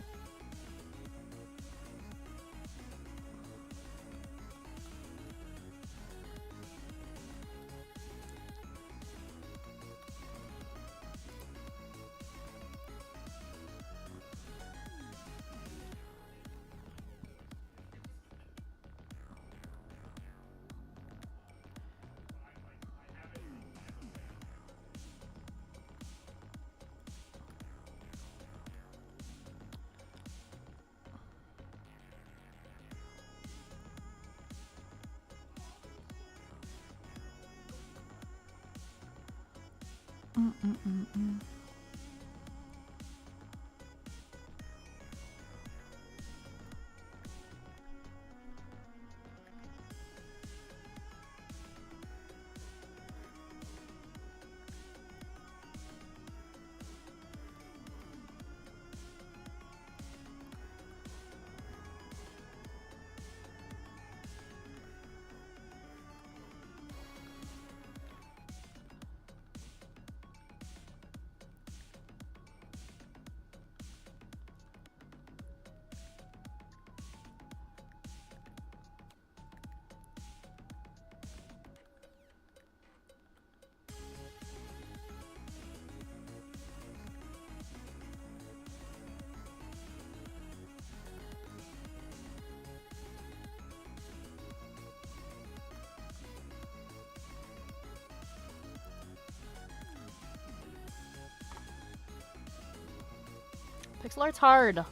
Pixel art's hard.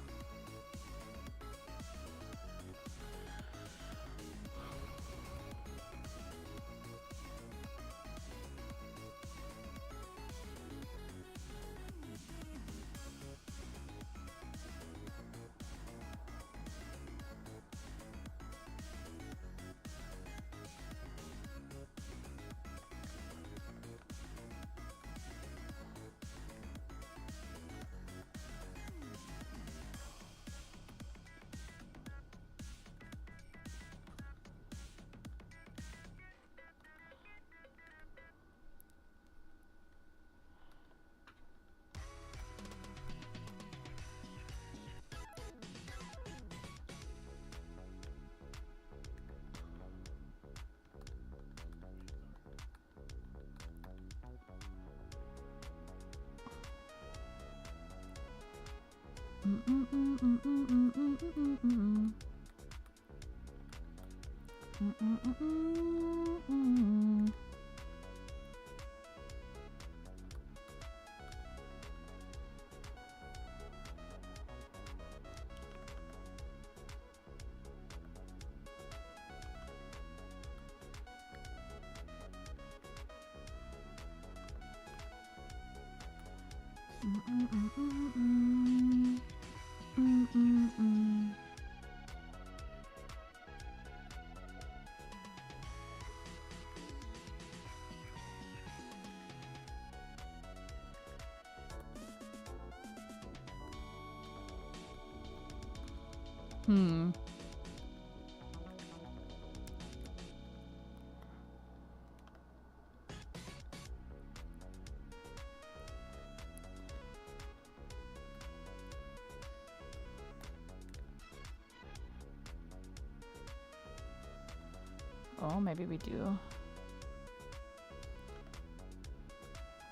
Oh, maybe we do.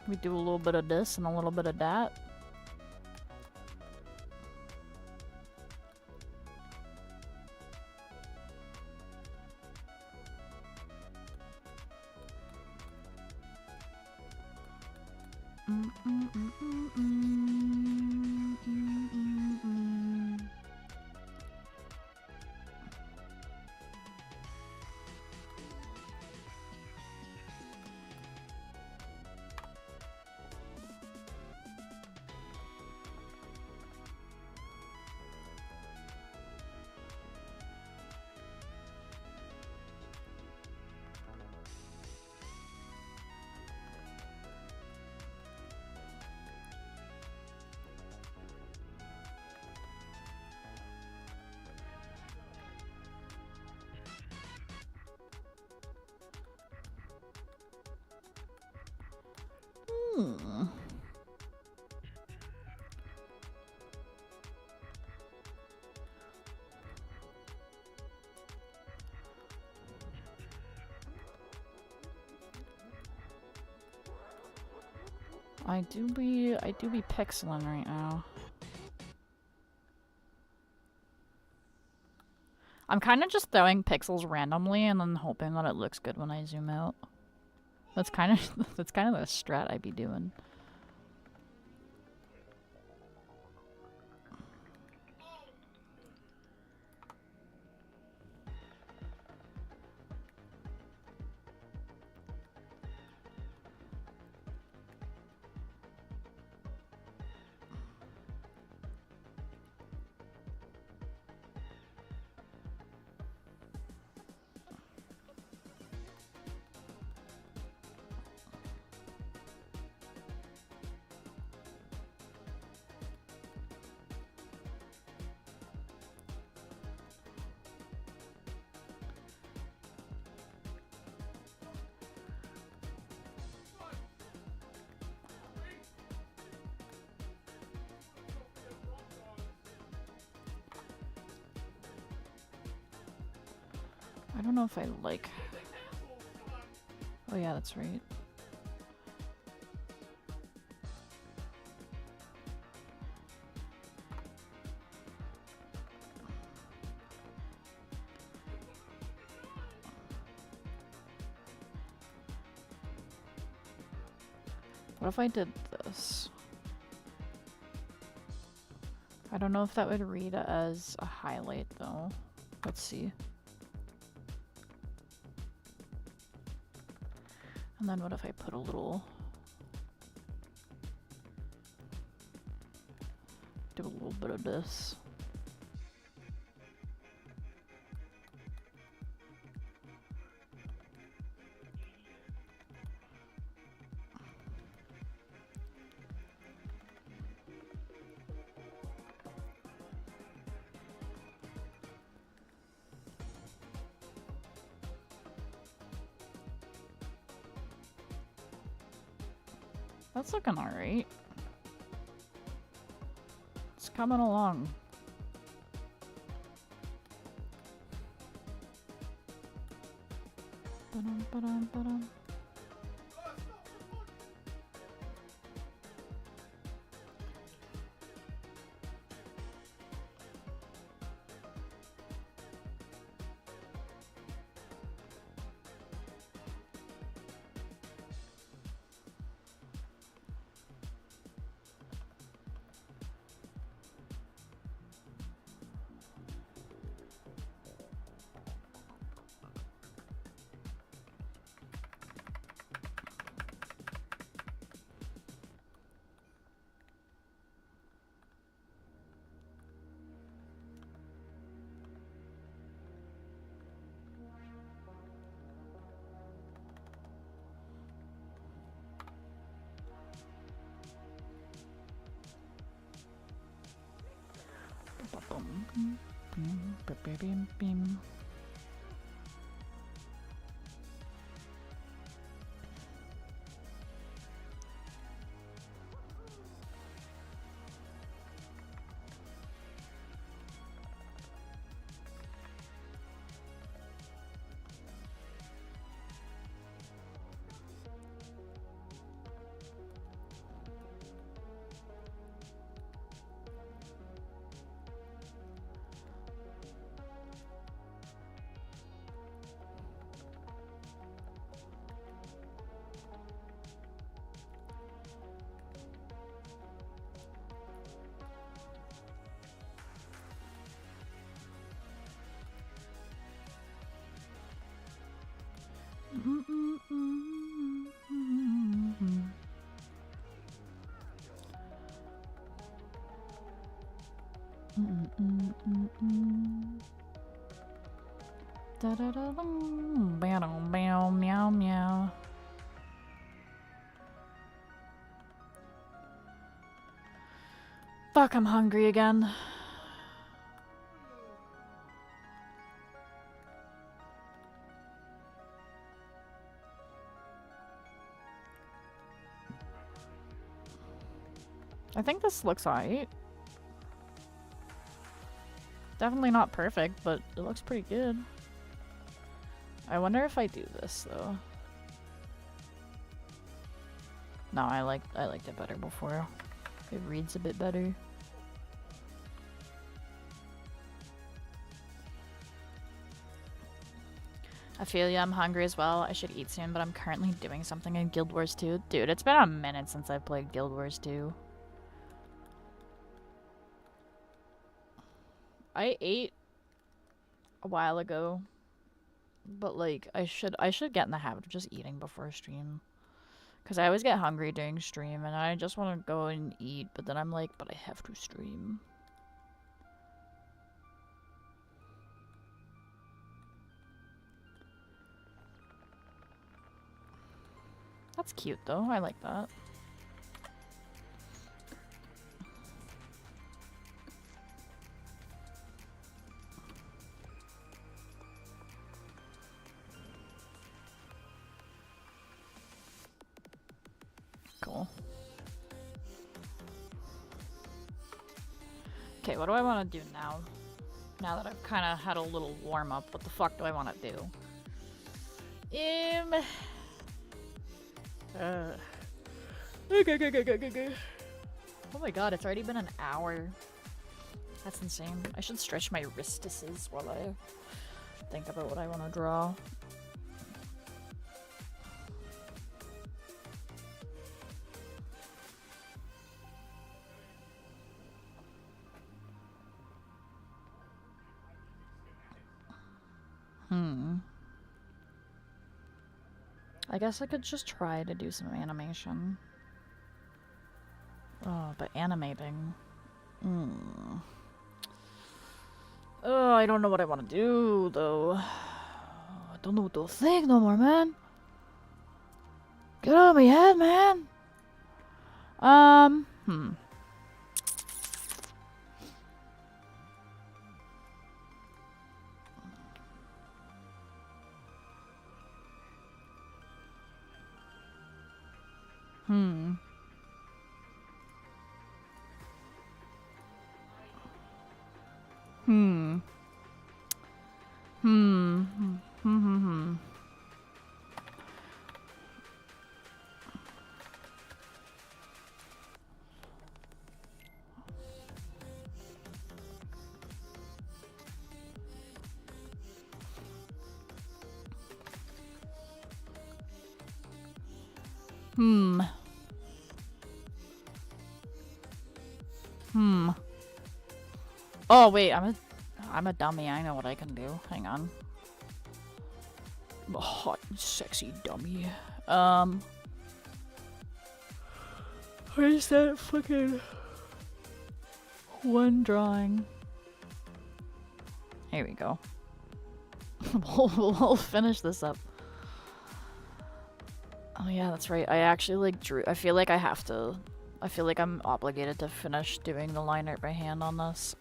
We do a little bit of this and a little bit of that. I do be pixeling right now. I'm kind of just throwing pixels randomly and then hoping that it looks good when I zoom out. That's kind of the strat I be doing. I don't know if I like... Oh yeah, that's right. What if I did this? I don't know if that would read as a highlight though. Let's see. And then what if I put a little... do a little bit of this. That's looking alright. It's coming along. Ba-dum, ba-dum, ba-dum. Beam. Da da da dum, meow meow meow. Fuck, I'm hungry again. I think this looks alright. Definitely not perfect, but it looks pretty good. I wonder if I do this though. No, I liked it better before. It reads a bit better. I feel you, I'm hungry as well. I should eat soon, but I'm currently doing something in Guild Wars 2. Dude, it's been a minute since I've played Guild Wars 2. I ate a while ago, but like I should get in the habit of just eating before stream, because I always get hungry during stream and I just want to go and eat, but then I'm like, but I have to stream. That's cute though, I like that. Cool. Okay, what do I want to do now? Now that I've kind of had a little warm up, what the fuck do I want to do? Oh my god, it's already been an hour. That's insane. I should stretch my wristises while I think about what I want to draw. I guess I could just try to do some animation. Oh, but animating. Oh, I don't know what I want to do, though. I don't know what to think no more, man. Get out of my head, man. Oh wait, I'm a dummy. I know what I can do. Hang on. I'm a hot and sexy dummy. Where's that fucking one drawing? Here we go. We'll finish this up. Oh yeah, that's right. I actually like drew. I feel like I have to. I feel like I'm obligated to finish doing the line art by hand on this.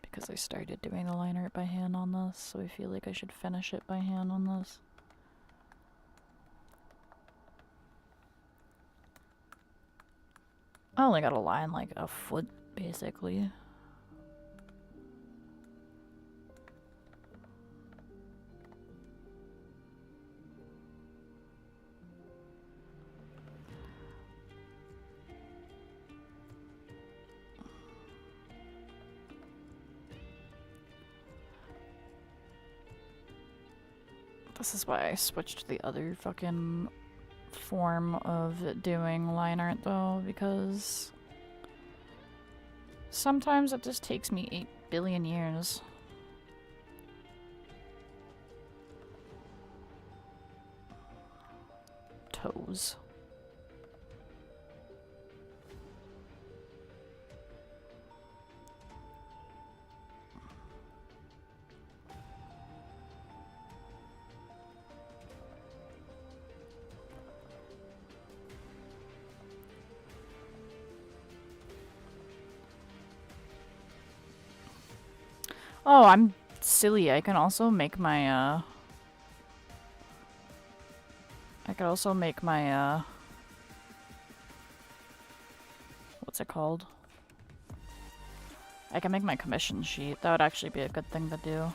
Because I started doing the line art by hand on this, so I feel like I should finish it by hand on this. I only got a line like a foot, basically. This is why I switched to the other fucking form of doing line art though, because sometimes it just takes me 8 billion years. Toes. Oh, I'm silly. I can also make my, what's it called? I can make my commission sheet. That would actually be a good thing to do.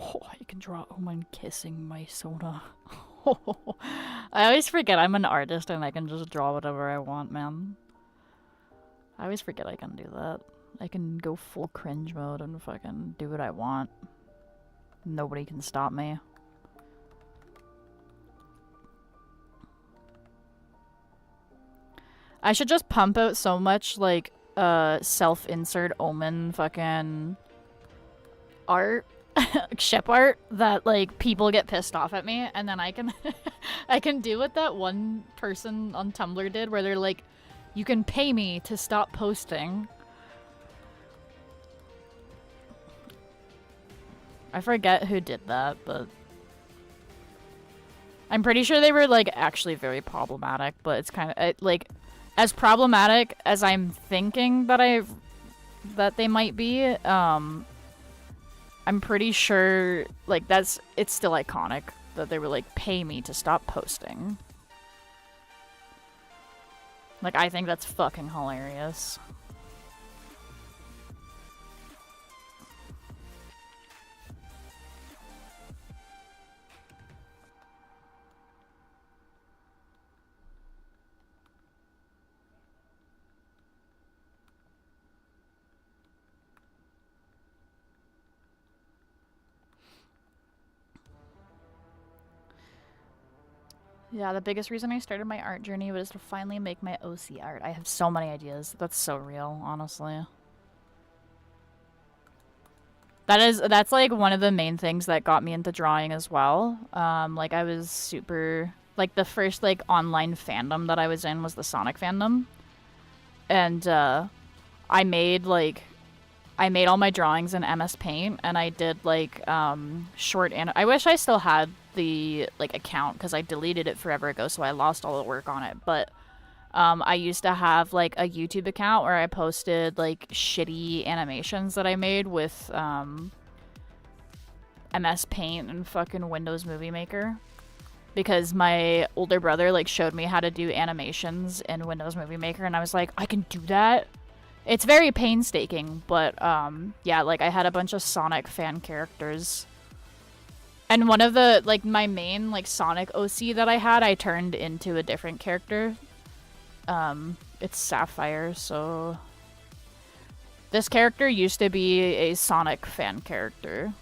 Oh, I can draw Omen kissing my soda. I always forget I'm an artist and I can just draw whatever I want, man. I always forget I can do that. I can go full cringe mode and fucking do what I want. Nobody can stop me. I should just pump out so much, like, self-insert Omen fucking art, ship art, that, like, people get pissed off at me, and then I can I can do what that one person on Tumblr did, where they're like, you can pay me to stop posting. I forget who did that, but I'm pretty sure they were, like, actually very problematic, but it's kind of, like, as problematic as I'm thinking that they might be, I'm pretty sure, like, it's still iconic that they were like, pay me to stop posting. Like, I think that's fucking hilarious. Yeah, the biggest reason I started my art journey was to finally make my OC art. I have so many ideas. That's so real, honestly. That's like one of the main things that got me into drawing as well. Like I was super, like the first like online fandom that I was in was the Sonic fandom. And I made all my drawings in MS Paint, and I did like I wish I still had the like account because I deleted it forever ago, so I lost all the work on it. But I used to have like a YouTube account where I posted like shitty animations that I made with MS Paint and fucking Windows Movie Maker, because my older brother like showed me how to do animations in Windows Movie Maker, and I was like, I can do that. It's very painstaking, but yeah, like I had a bunch of Sonic fan characters. And one of the, like, my main, like, Sonic OC that I had, I turned into a different character. It's Sapphire, so... This character used to be a Sonic fan character.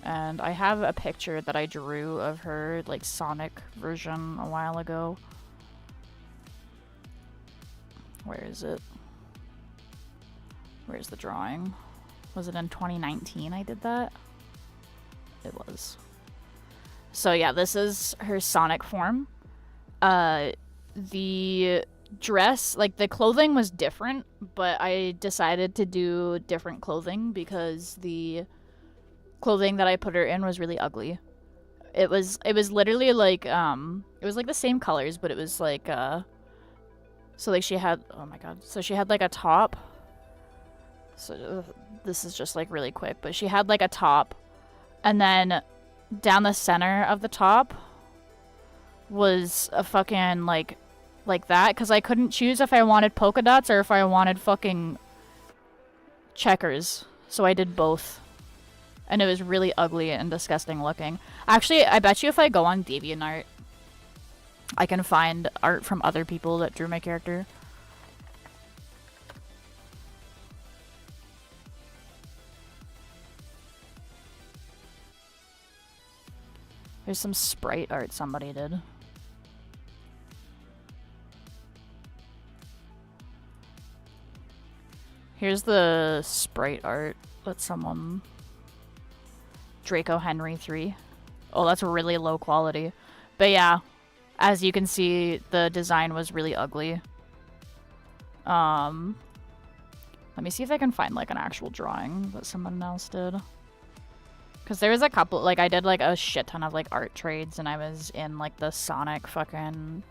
And I have a picture that I drew of her, like, Sonic version a while ago. Where is it? Where's the drawing? Was it in 2019 I did that? It was. So yeah, this is her Sonic form. The dress, like the clothing was different, but I decided to do different clothing because the clothing that I put her in was really ugly. It was literally like it was like the same colors, but it was like so like she had, oh my god, so she had like a top. So this is just like really quick, but she had like a top, and then down the center of the top was a fucking like that, because I couldn't choose if I wanted polka dots or if I wanted fucking checkers. So I did both. And it was really ugly and disgusting looking. Actually, I bet you if I go on DeviantArt, I can find art from other people that drew my character. There's some sprite art somebody did. Here's the sprite art that someone... Draco Henry 3. Oh, that's really low quality. But yeah, as you can see, the design was really ugly. Let me see if I can find like an actual drawing that someone else did. Because there was a couple, like I did like a shit ton of like art trades, and I was in like the Sonic fucking...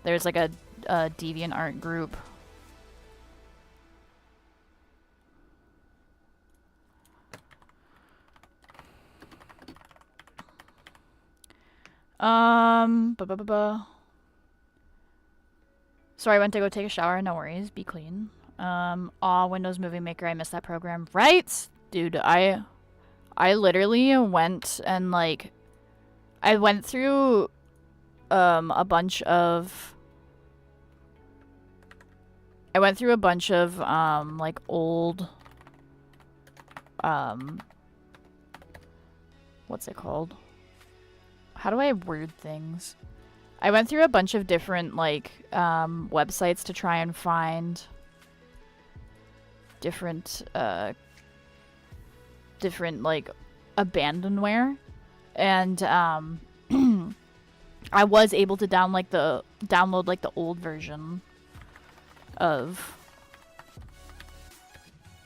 There's like a DeviantArt group. Sorry, I went to go take a shower. No worries. Be clean. Aw, Windows Movie Maker. I missed that program. Right? Dude, I I literally went and like I went through a bunch of like old what's it called? How do I word things? I went through a bunch of different like websites to try and find different like abandonware, and I was able to download like the old version of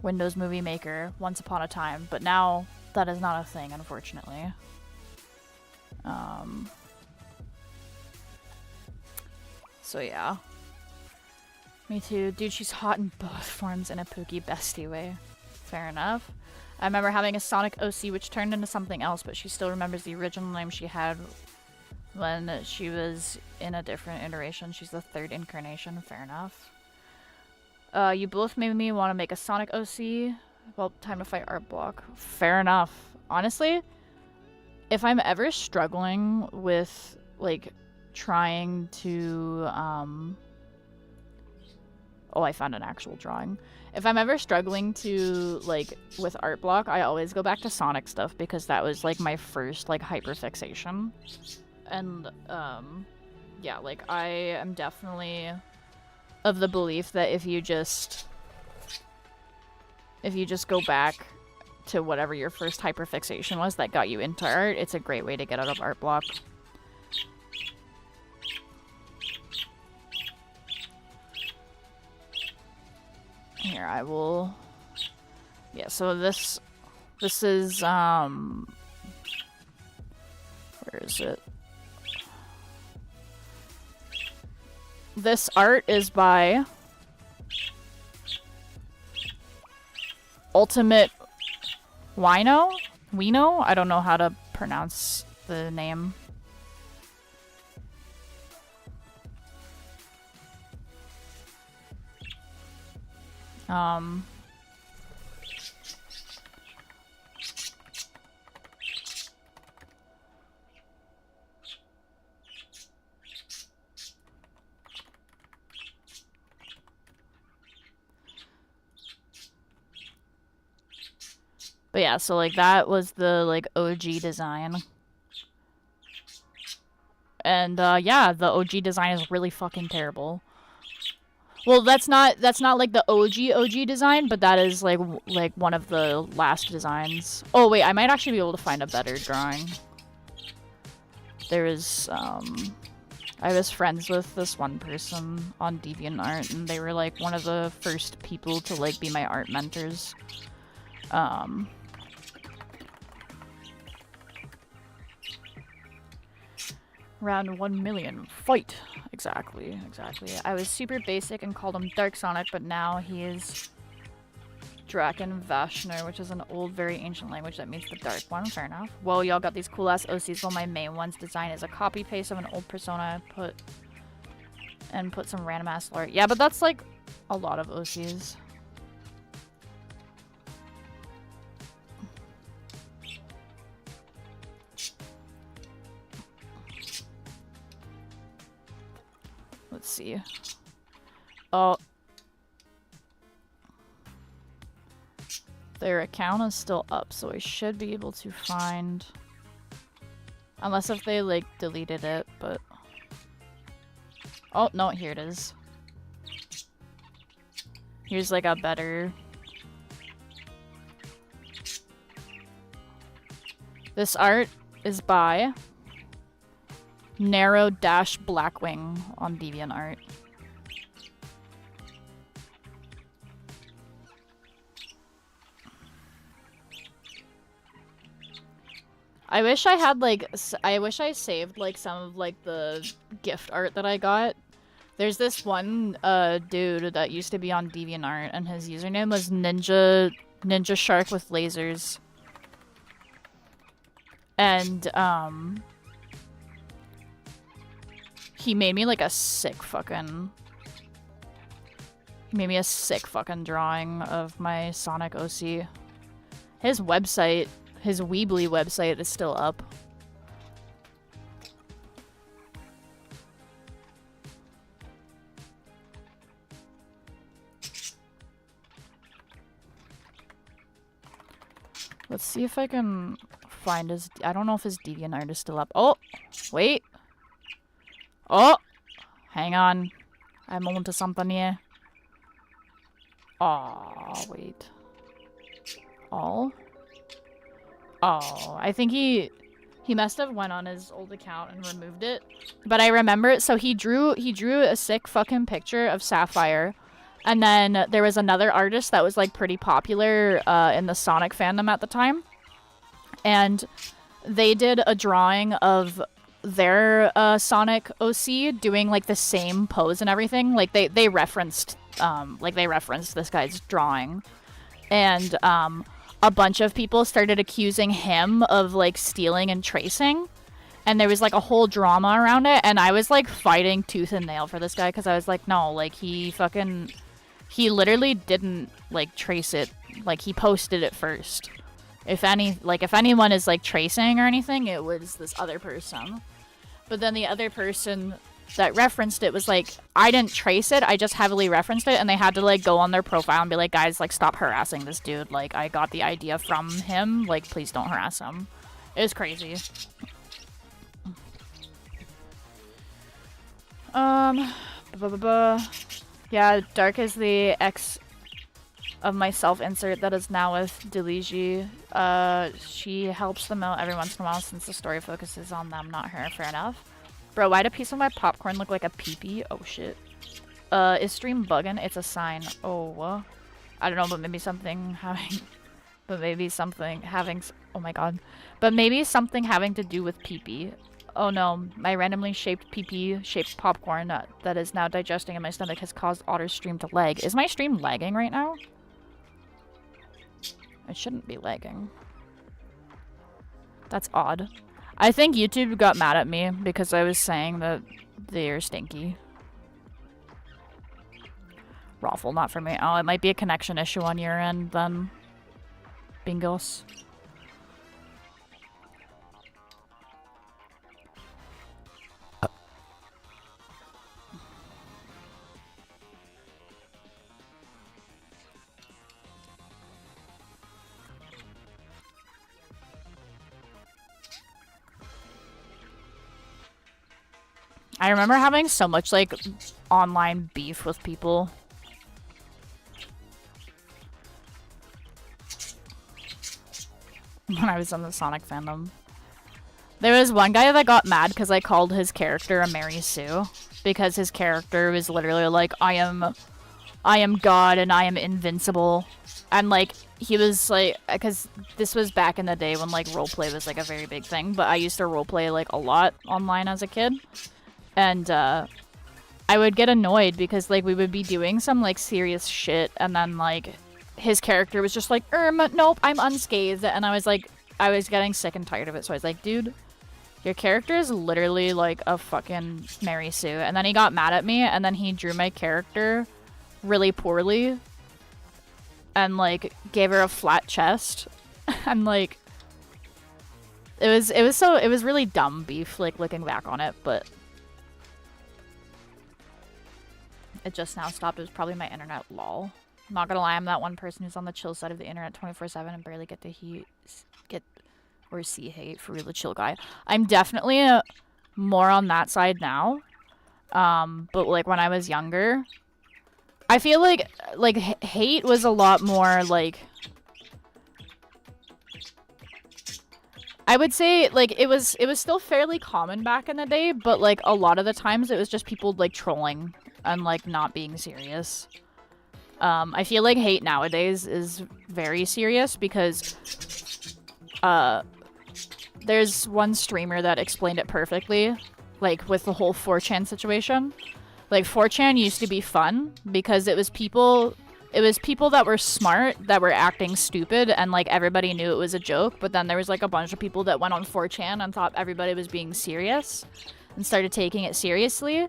Windows Movie Maker once upon a time, but now that is not a thing, unfortunately. So yeah. Me too. Dude, she's hot in both forms in a pooky bestie way. Fair enough. I remember having a Sonic OC which turned into something else, but she still remembers the original name she had when she was in a different iteration. She's the third incarnation. Fair enough. You both made me want to make a Sonic OC. Well, time to fight Art Block. Fair enough. Honestly, if I'm ever struggling with, like, trying to, oh, I found an actual drawing. If I'm ever struggling to, like, with Art Block, I always go back to Sonic stuff because that was, like, my first, like, hyperfixation. And, yeah, like, I am definitely of the belief that if you just go back to whatever your first hyperfixation was that got you into art, it's a great way to get out of Art Block. Here, I will... Yeah, so this is, where is it? This art is by Ultimate Wino? I don't know how to pronounce the name. But yeah, so like that was the like OG design. And yeah, the OG design is really fucking terrible. Well, that's not like the OG design, but that is like one of the last designs. Oh wait, I might actually be able to find a better drawing. There is I was friends with this one person on DeviantArt, and they were like one of the first people to like be my art mentors. Round 1 million. Fight! Exactly. I was super basic and called him Dark Sonic, but now he is Draken Vashner, which is an old, very ancient language that means the dark one. Fair enough. Whoa, y'all got these cool-ass OCs, while my main one's design is a copy-paste of an old persona put some random-ass art. Yeah, but that's, like, a lot of OCs. Let's see. Oh. Their account is still up, so I should be able to find... Unless if they, like, deleted it, but... Oh, no, here it is. Here's, like, a better... This art is by... Narrow-Blackwing on DeviantArt. I wish I had, like, I wish I saved, like, some of, like, the gift art that I got. There's this one, dude that used to be on DeviantArt, and his username was Ninja Shark with lasers. And, he made me, like, a sick fucking... He made me a sick fucking drawing of my Sonic OC. His website His Weebly website is still up. Let's see if I can find his... I don't know if his DeviantArt is still up. Oh! Wait! Oh! Hang on. I'm onto something here. Oh, wait. All? Oh, I think he must have went on his old account and removed it. But I remember it. So he drew a sick fucking picture of Sapphire. And then there was another artist that was like pretty popular in the Sonic fandom at the time. And they did a drawing of their Sonic OC doing like the same pose and everything. Like they referenced this guy's drawing. And a bunch of people started accusing him of like stealing and tracing. And there was like a whole drama around it. And I was like fighting tooth and nail for this guy because I was like, no, like he literally didn't like trace it. Like he posted it first. If anyone is like tracing or anything, it was this other person. But then the other person that referenced it was like, I didn't trace it, I just heavily referenced it, and they had to like go on their profile and be like, guys, like stop harassing this dude. Like I got the idea from him. Like please don't harass him. It was crazy. Yeah, Dark is the ex of my self-insert that is now with 𝙻𝙸𝙽𝙺𝚂. She helps them out every once in a while since the story focuses on them, not her. Fair enough. Bro, why'd a piece of my popcorn look like a peepee? Oh shit. Is stream bugging? It's a sign. Oh, I don't know, but maybe something having... Oh my god. But maybe something having to do with peepee. Oh no, my randomly shaped PP-shaped popcorn that is now digesting in my stomach has caused Otter's stream to lag. Is my stream lagging right now? It shouldn't be lagging. That's odd. I think YouTube got mad at me because I was saying that they're stinky. Raffle, not for me. Oh, it might be a connection issue on your end then. Bingos. I remember having so much, like, online beef with people. When I was in the Sonic fandom. There was one guy that got mad because I called his character a Mary Sue. Because his character was literally like, I am God and I am invincible. And, like, he was, like, because this was back in the day when, like, roleplay was, like, a very big thing. But I used to roleplay, like, a lot online as a kid. And, I would get annoyed because, like, we would be doing some, like, serious shit. And then, like, his character was just like, nope, I'm unscathed. And I was, like, I was getting sick and tired of it. So I was like, dude, your character is literally, like, a fucking Mary Sue. And then he got mad at me. And then he drew my character really poorly. And, like, gave her a flat chest. And, like, it was really dumb beef, like, looking back on it. But it just now stopped. It was probably my internet, lol. I'm not gonna lie, I'm that one person who's on the chill side of the internet 24/7 and barely get to see hate. For real, the chill guy. I'm definitely more on that side now. But like when I was younger, I feel like hate was a lot more like, I would say like it was still fairly common back in the day, but like a lot of the times it was just people like trolling and like not being serious. I feel like hate nowadays is very serious because there's one streamer that explained it perfectly, like with the whole 4chan situation. Like 4chan used to be fun because it was people that were smart that were acting stupid and like everybody knew it was a joke, but then there was like a bunch of people that went on 4chan and thought everybody was being serious and started taking it seriously.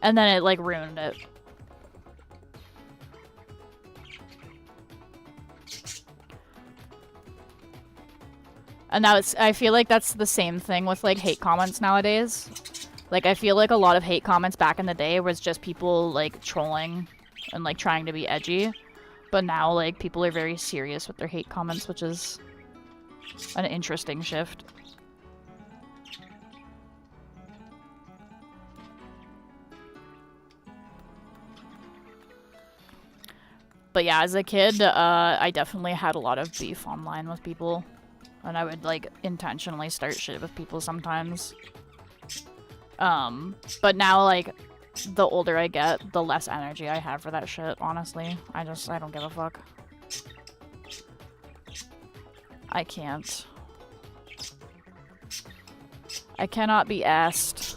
And then it like ruined it. And now I feel like that's the same thing with like hate comments nowadays. Like I feel like a lot of hate comments back in the day was just people like trolling and like trying to be edgy. But now like people are very serious with their hate comments, which is an interesting shift. But yeah, as a kid, I definitely had a lot of beef online with people. And I would, like, intentionally start shit with people sometimes. But now, like, the older I get, the less energy I have for that shit, honestly. I don't give a fuck. I can't. I cannot be asked.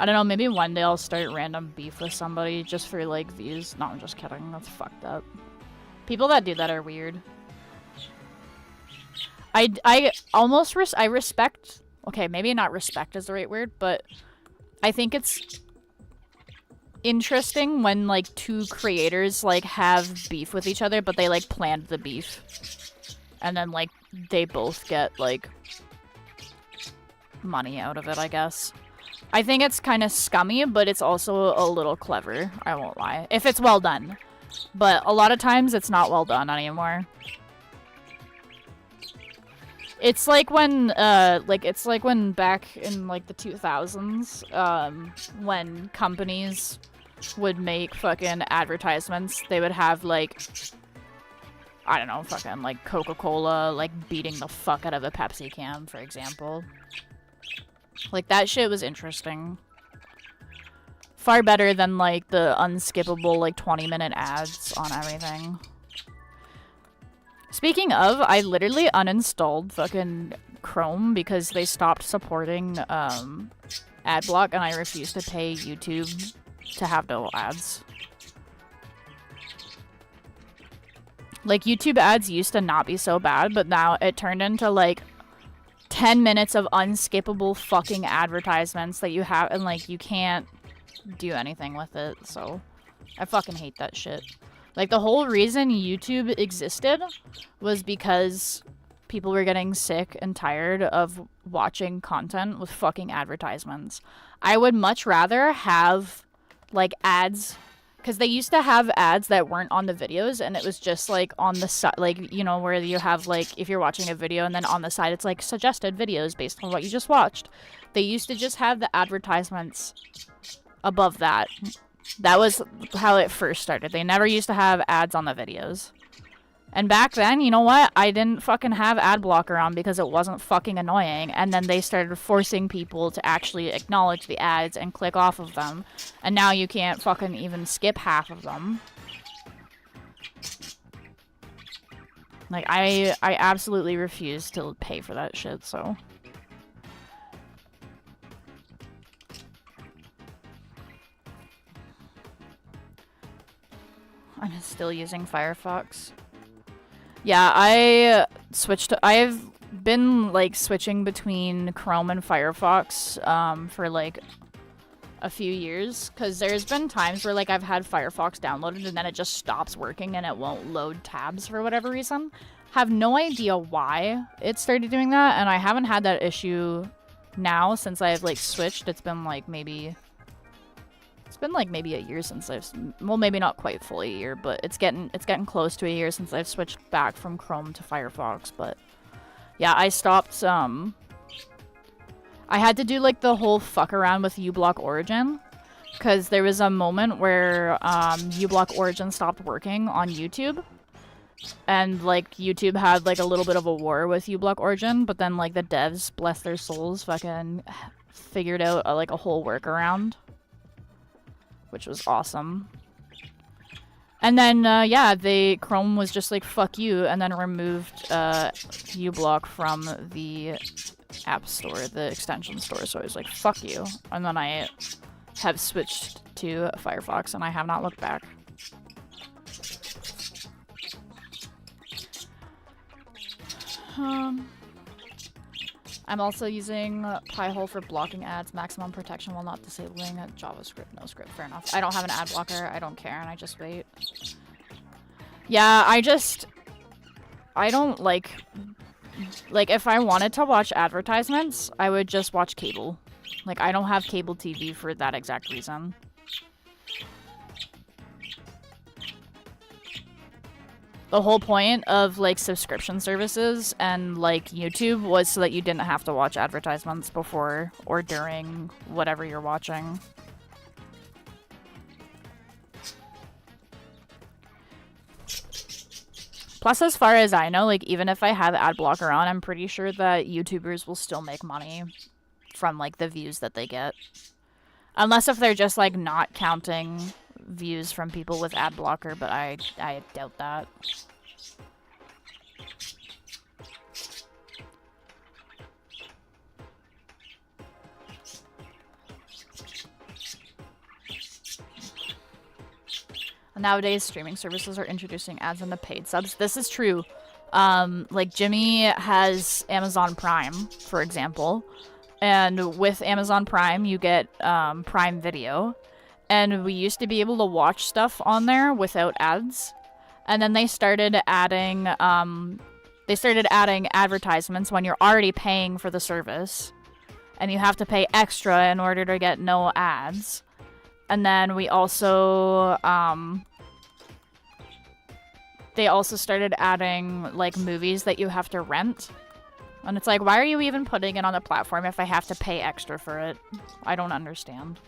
I don't know, maybe one day I'll start random beef with somebody just for, like, views. No, I'm just kidding. That's fucked up. People that do that are weird. I almost I respect... Okay, maybe not respect is the right word, but I think it's interesting when, like, two creators, like, have beef with each other, but they, like, planned the beef. And then, like, they both get, like, money out of it, I guess. I think it's kind of scummy, but it's also a little clever. I won't lie. If it's well done. But a lot of times it's not well done anymore. It's like when, it's like when back in, like, the 2000s, when companies would make fucking advertisements, they would have, like, I don't know, fucking, like, Coca-Cola, like, beating the fuck out of a Pepsi can, for example. Like, that shit was interesting. Far better than, like, the unskippable, like, 20-minute ads on everything. Speaking of, I literally uninstalled fucking Chrome because they stopped supporting, AdBlock, and I refused to pay YouTube to have no ads. Like, YouTube ads used to not be so bad, but now it turned into, like, 10 minutes of unskippable fucking advertisements that you have, and, like, you can't do anything with it, so I fucking hate that shit. Like, the whole reason YouTube existed was because people were getting sick and tired of watching content with fucking advertisements. I would much rather have, like, ads, because they used to have ads that weren't on the videos, and it was just, like, on the side, like, you know, where you have, like, if you're watching a video, and then on the side it's, like, suggested videos based on what you just watched. They used to just have the advertisements above that. That was how it first started. They never used to have ads on the videos. And back then, you know what? I didn't fucking have ad blocker on because it wasn't fucking annoying. And then they started forcing people to actually acknowledge the ads and click off of them. And now you can't fucking even skip half of them. Like, I absolutely refuse to pay for that shit, so... I'm still using Firefox. Yeah, I've been, like, switching between Chrome and Firefox, for, like, a few years. Because there's been times where, like, I've had Firefox downloaded and then it just stops working and it won't load tabs for whatever reason. Have no idea why it started doing that, and I haven't had that issue now since I've, like, switched. It's been, like, maybe a year since I've, well, maybe not quite fully a year, but it's getting close to a year since I've switched back from Chrome to Firefox. But yeah, I stopped, I had to do, like, the whole fuck around with uBlock Origin, because there was a moment where uBlock Origin stopped working on YouTube, and, like, YouTube had, like, a little bit of a war with uBlock Origin, but then, like, the devs, bless their souls, fucking figured out like a whole workaround, which was awesome. And then, yeah, Chrome was just like, fuck you, and then removed uBlock from the App Store, the extension store, so I was like, fuck you. And then I have switched to Firefox, and I have not looked back. I'm also using Pi-hole for blocking ads, maximum protection while not disabling JavaScript, no script. Fair enough. I don't have an ad blocker. I don't care, and I just wait. Yeah, I don't like, if I wanted to watch advertisements, I would just watch cable. Like, I don't have cable TV for that exact reason. The whole point of, like, subscription services and, like, YouTube was so that you didn't have to watch advertisements before or during whatever you're watching. Plus, as far as I know, like, even if I have ad blocker on, I'm pretty sure that YouTubers will still make money from, like, the views that they get. Unless if they're just, like, not counting views from people with ad blocker, but I doubt that. Nowadays, streaming services are introducing ads into paid subs. This is true. Like, Jimmy has Amazon Prime, for example. And with Amazon Prime, you get Prime Video. And we used to be able to watch stuff on there without ads. And then they started adding advertisements when you're already paying for the service. And you have to pay extra in order to get no ads. And then we also, they also started adding, like, movies that you have to rent. And it's like, why are you even putting it on the platform if I have to pay extra for it? I don't understand.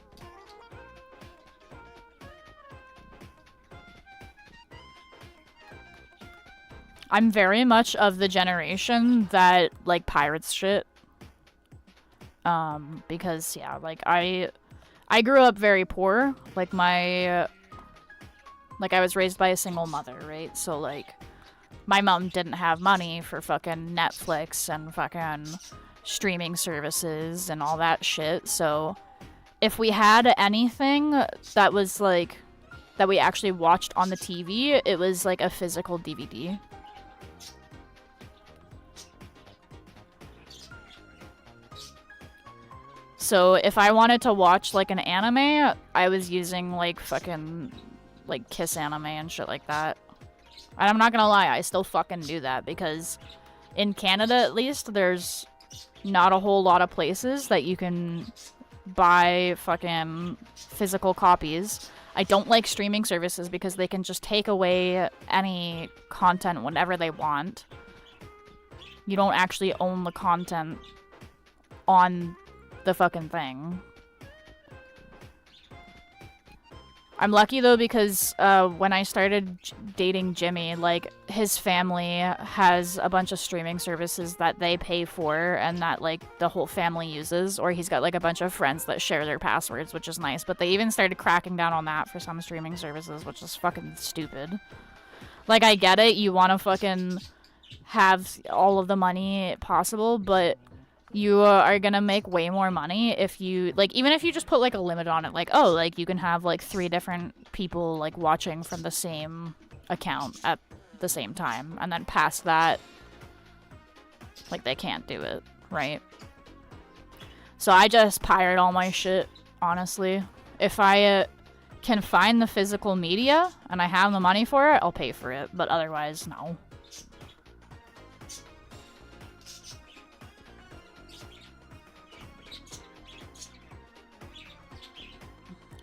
I'm very much of the generation that, like, pirates shit. Because, yeah, like, I grew up very poor. Like, I was raised by a single mother, right? So, like, my mom didn't have money for fucking Netflix and fucking streaming services and all that shit. So, if we had anything that was, like, that we actually watched on the TV, it was, like, a physical DVD. So if I wanted to watch, like, an anime, I was using, like, fucking, like, Kiss Anime and shit like that. And I'm not gonna lie, I still fucking do that, because in Canada, at least, there's not a whole lot of places that you can buy fucking physical copies. I don't like streaming services because they can just take away any content whenever they want. You don't actually own the content on the fucking thing. I'm lucky though because when I started dating Jimmy, like, his family has a bunch of streaming services that they pay for and that, like, the whole family uses, or he's got, like, a bunch of friends that share their passwords, which is nice, but they even started cracking down on that for some streaming services, which is fucking stupid. Like, I get it, you want to fucking have all of the money possible, but you are gonna make way more money if you, like, even if you just put, like, a limit on it, like, oh, like, you can have, like, 3 different people, like, watching from the same account at the same time, and then past that, like, they can't do it, right? So I just pirate all my shit, honestly. If I can find the physical media and I have the money for it, I'll pay for it, but otherwise, no.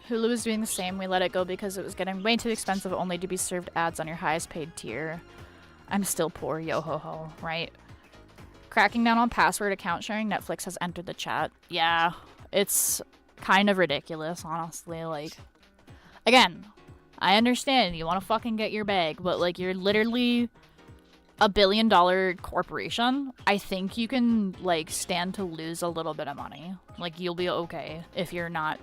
Hulu is doing the same. We let it go because it was getting way too expensive only to be served ads on your highest paid tier. I'm still poor, yo ho ho, right? Cracking down on password account sharing, Netflix has entered the chat. Yeah, it's kind of ridiculous, honestly. Like, again, I understand you want to fucking get your bag, but, like, you're literally a $1 billion corporation. I think you can, like, stand to lose a little bit of money. Like, you'll be okay if you're not...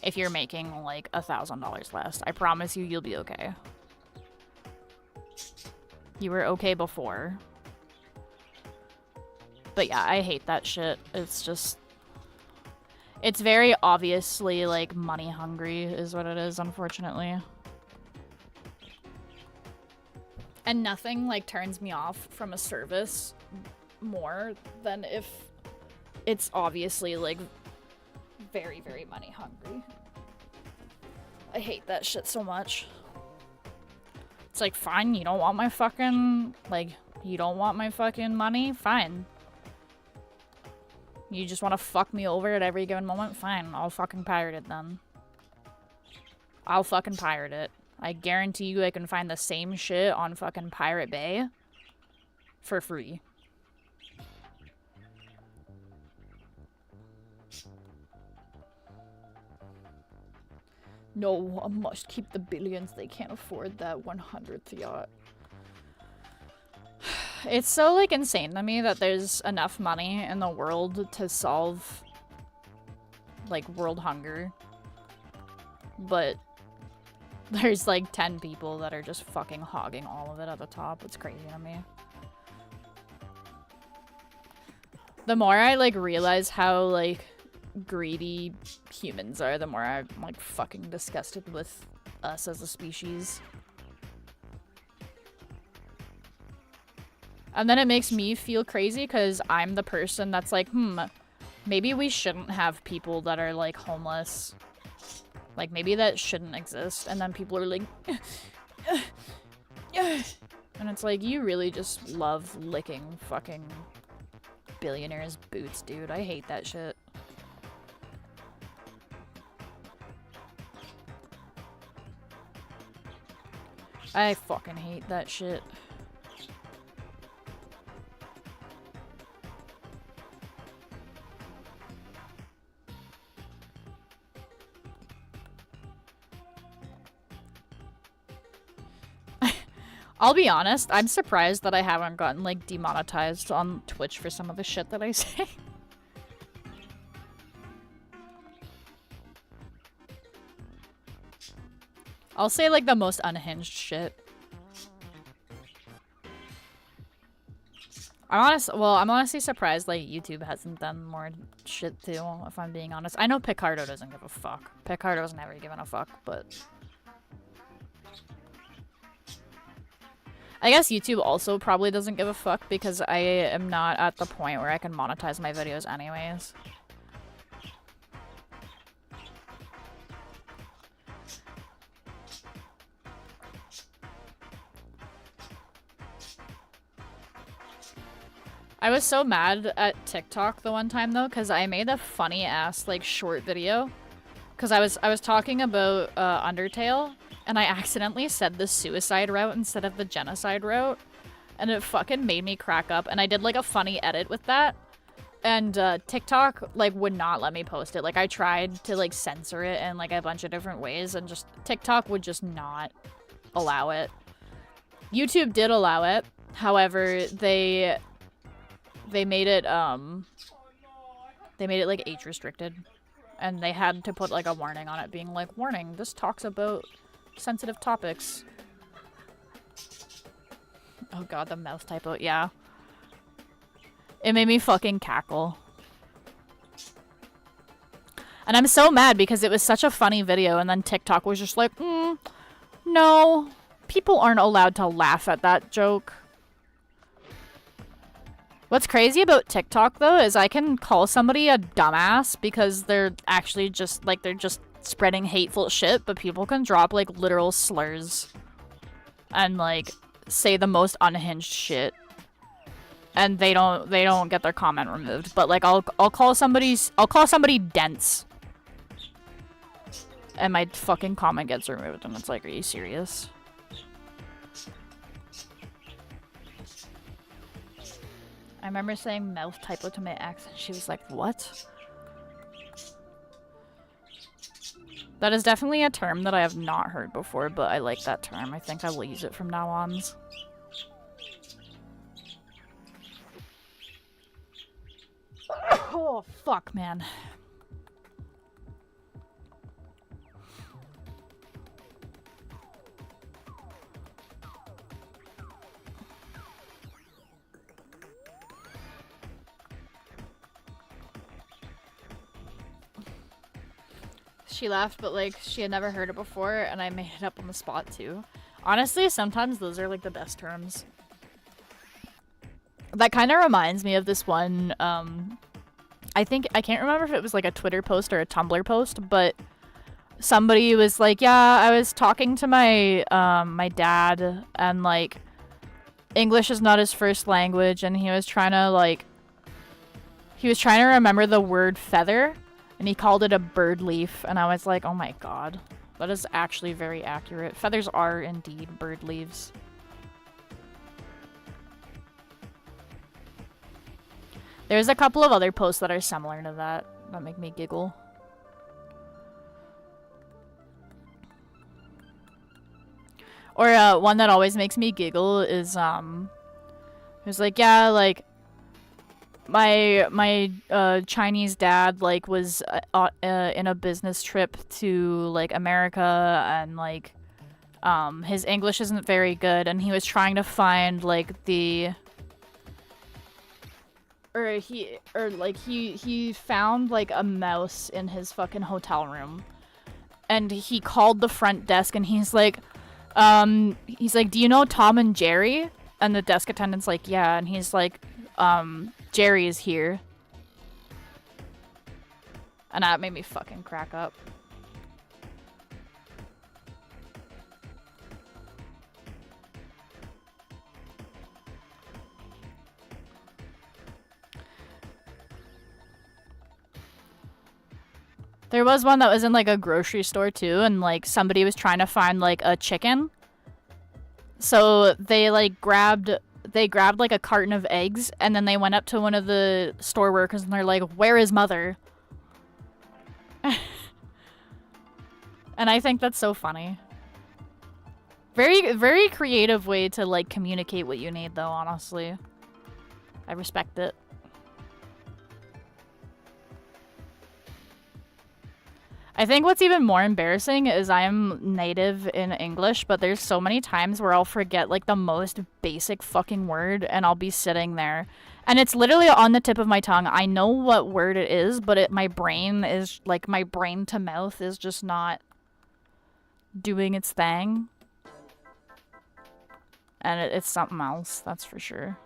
If you're making, like, $1,000 less. I promise you, you'll be okay. You were okay before. But yeah, I hate that shit. It's just... It's very obviously, like, money hungry is what it is, unfortunately. And nothing, like, turns me off from a service more than if it's obviously, like, very, very money hungry. I hate that shit so much. It's like, fine, you don't want my fucking, like, you don't want my fucking money? Fine. You just want to fuck me over at every given moment? Fine, I'll fucking pirate it then. I'll fucking pirate it. I guarantee you I can find the same shit on fucking Pirate Bay for free. No, I must keep the billions. They can't afford that 100th yacht. It's so, like, insane to me that there's enough money in the world to solve, like, world hunger. But there's, like, 10 people that are just fucking hogging all of it at the top. It's crazy to me. The more I, like, realize how, like, greedy humans are, the more I'm, like, fucking disgusted with us as a species. And then it makes me feel crazy because I'm the person that's like, maybe we shouldn't have people that are, like, homeless. Like, maybe that shouldn't exist. And then people are like, and it's like, you really just love licking fucking billionaires' boots, dude. I hate that shit. I fucking hate that shit. I'll be honest, I'm surprised that I haven't gotten, like, demonetized on Twitch for some of the shit that I say. I'll say, like, the most unhinged shit. I'm honestly surprised, like, YouTube hasn't done more shit, too, if I'm being honest. I know Picardo doesn't give a fuck. Picardo's never given a fuck, but I guess YouTube also probably doesn't give a fuck because I am not at the point where I can monetize my videos anyways. I was so mad at TikTok the one time though, because I made a funny ass, like, short video. Because I was talking about Undertale, and I accidentally said the suicide route instead of the genocide route. And it fucking made me crack up, and I did, like, a funny edit with that. And TikTok, like, would not let me post it. Like, I tried to, like, censor it in, like, a bunch of different ways, and just TikTok would just not allow it. YouTube did allow it. However, they made it like age restricted, and they had to put, like, a warning on it being like, warning, this talks about sensitive topics. Oh god, the mouth typo, yeah. It made me fucking cackle. And I'm so mad because it was such a funny video, and then TikTok was just like, no, people aren't allowed to laugh at that joke. What's crazy about TikTok, though, is I can call somebody a dumbass because they're actually just, like, they're just spreading hateful shit, but people can drop, like, literal slurs and, like, say the most unhinged shit, and they don't get their comment removed. But, like, I'll call somebody dense, and my fucking comment gets removed, and it's like, are you serious? I remember saying mouth typo to my ex, and she was like, what? That is definitely a term that I have not heard before, but I like that term. I think I will use it from now on. Oh, fuck, man. She laughed, but, like, she had never heard it before, and I made it up on the spot, too. Honestly, sometimes those are, like, the best terms. That kind of reminds me of this one, I can't remember if it was like a Twitter post or a Tumblr post, but somebody was like, yeah, I was talking to my, my dad, and like, English is not his first language, and he was trying to remember the word feather, and he called it a bird leaf, and I was like, oh my god, that is actually very accurate. Feathers are indeed bird leaves. There's a couple of other posts that are similar to that make me giggle. Or one that always makes me giggle is it was like, yeah, like my Chinese dad like was in a business trip to like America, and like his English isn't very good, and he was trying to find like he found like a mouse in his fucking hotel room, and he called the front desk, and he's like, do you know Tom and Jerry? And the desk attendant's like, yeah, and he's like, Jerry is here. And that made me fucking crack up. There was one that was in like a grocery store too, and like somebody was trying to find like a chicken. So they like grabbed like a carton of eggs, and then they went up to one of the store workers and they're like, "Where is mother?" And I think that's so funny. Very, very creative way to like communicate what you need though, honestly. I respect it. I think what's even more embarrassing is I'm native in English, but there's so many times where I'll forget like the most basic fucking word, and I'll be sitting there and it's literally on the tip of my tongue. I know what word it is, but my brain to mouth is just not doing its thing. And it's something else, that's for sure.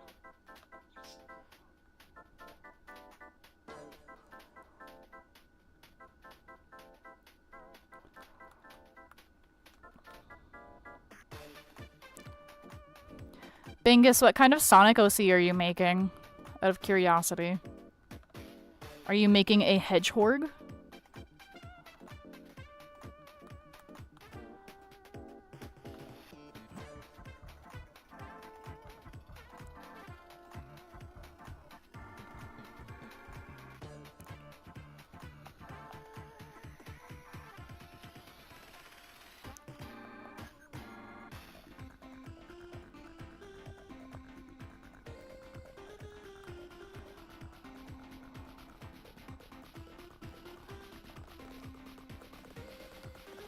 Bingus, what kind of Sonic OC are you making? Out of curiosity. Are you making a hedgehog?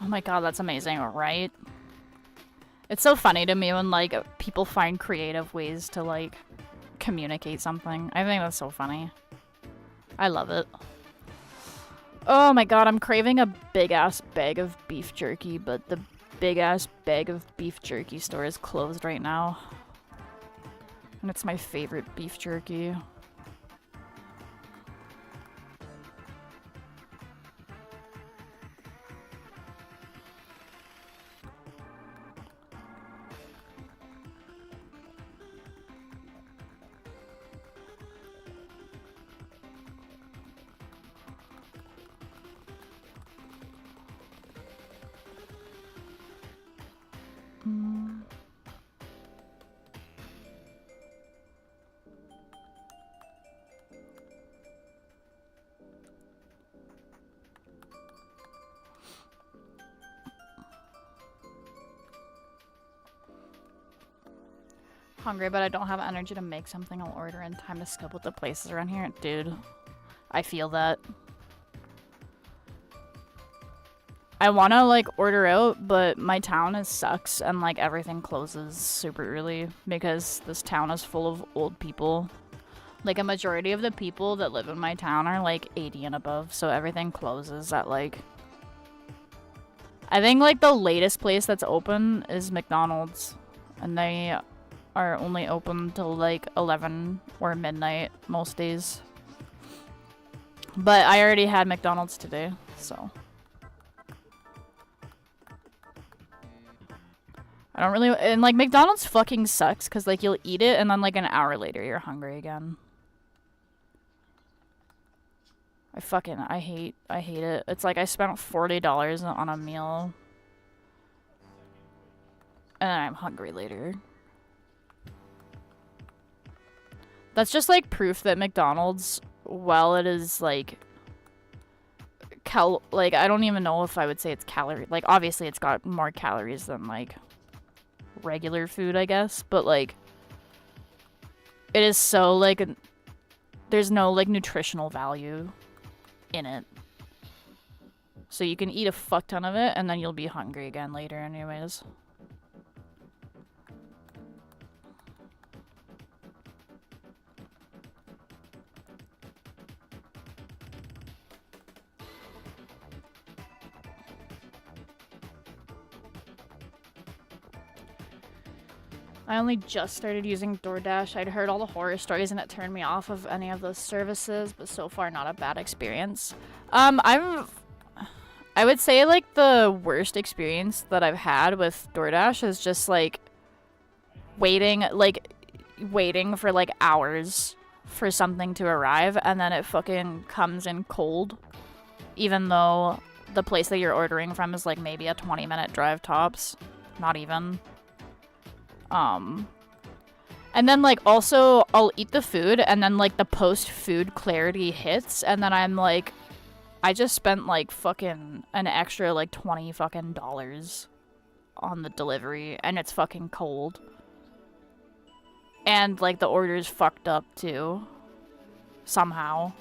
Oh my god, that's amazing, right? It's so funny to me when, like, people find creative ways to, like, communicate something. I think that's so funny. I love it. Oh my god, I'm craving a big-ass bag of beef jerky, but the big-ass bag of beef jerky store is closed right now. And it's my favorite beef jerky. Hungry, but I don't have energy to make something. I'll order in time to skip with the places around here. Dude, I feel that. I want to, like, order out, but my town sucks, and, like, everything closes super early because this town is full of old people. Like, a majority of the people that live in my town are, like, 80 and above, so everything closes at, like... I think, like, the latest place that's open is McDonald's, and they are only open till like 11 or midnight most days. But I already had McDonald's today, so. I don't really, and like McDonald's fucking sucks because like you'll eat it and then like an hour later you're hungry again. I hate it. It's like I spent $40 on a meal and then I'm hungry later. That's just like proof that McDonald's, while it is like I don't even know if I would say it's calorie, like obviously it's got more calories than like regular food, I guess, but like it is so like there's no like nutritional value in it, so you can eat a fuck ton of it and then you'll be hungry again later anyways. I only just started using DoorDash. I'd heard all the horror stories and it turned me off of any of those services, but so far not a bad experience. I would say like the worst experience that I've had with DoorDash is just like waiting for like hours for something to arrive and then it fucking comes in cold, even though the place that you're ordering from is like maybe a 20-minute drive tops, not even. And then like also I'll eat the food and then like the post-food clarity hits and then I'm like, I just spent like fucking an extra like $20 fucking on the delivery and it's fucking cold. And like the order's fucked up too. Somehow.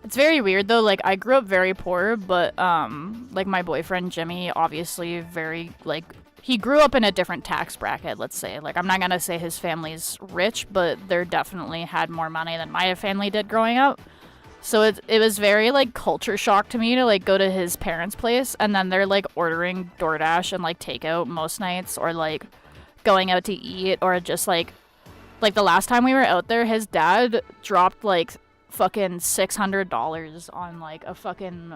It's very weird though, like I grew up very poor, but like my boyfriend Jimmy obviously very like he grew up in a different tax bracket, let's say. Like I'm not gonna say his family's rich, but they're definitely had more money than my family did growing up. So it was very like culture shock to me to like go to his parents' place and then they're like ordering DoorDash and like takeout most nights or like going out to eat or just like the last time we were out there his dad dropped like fucking $600 on like a fucking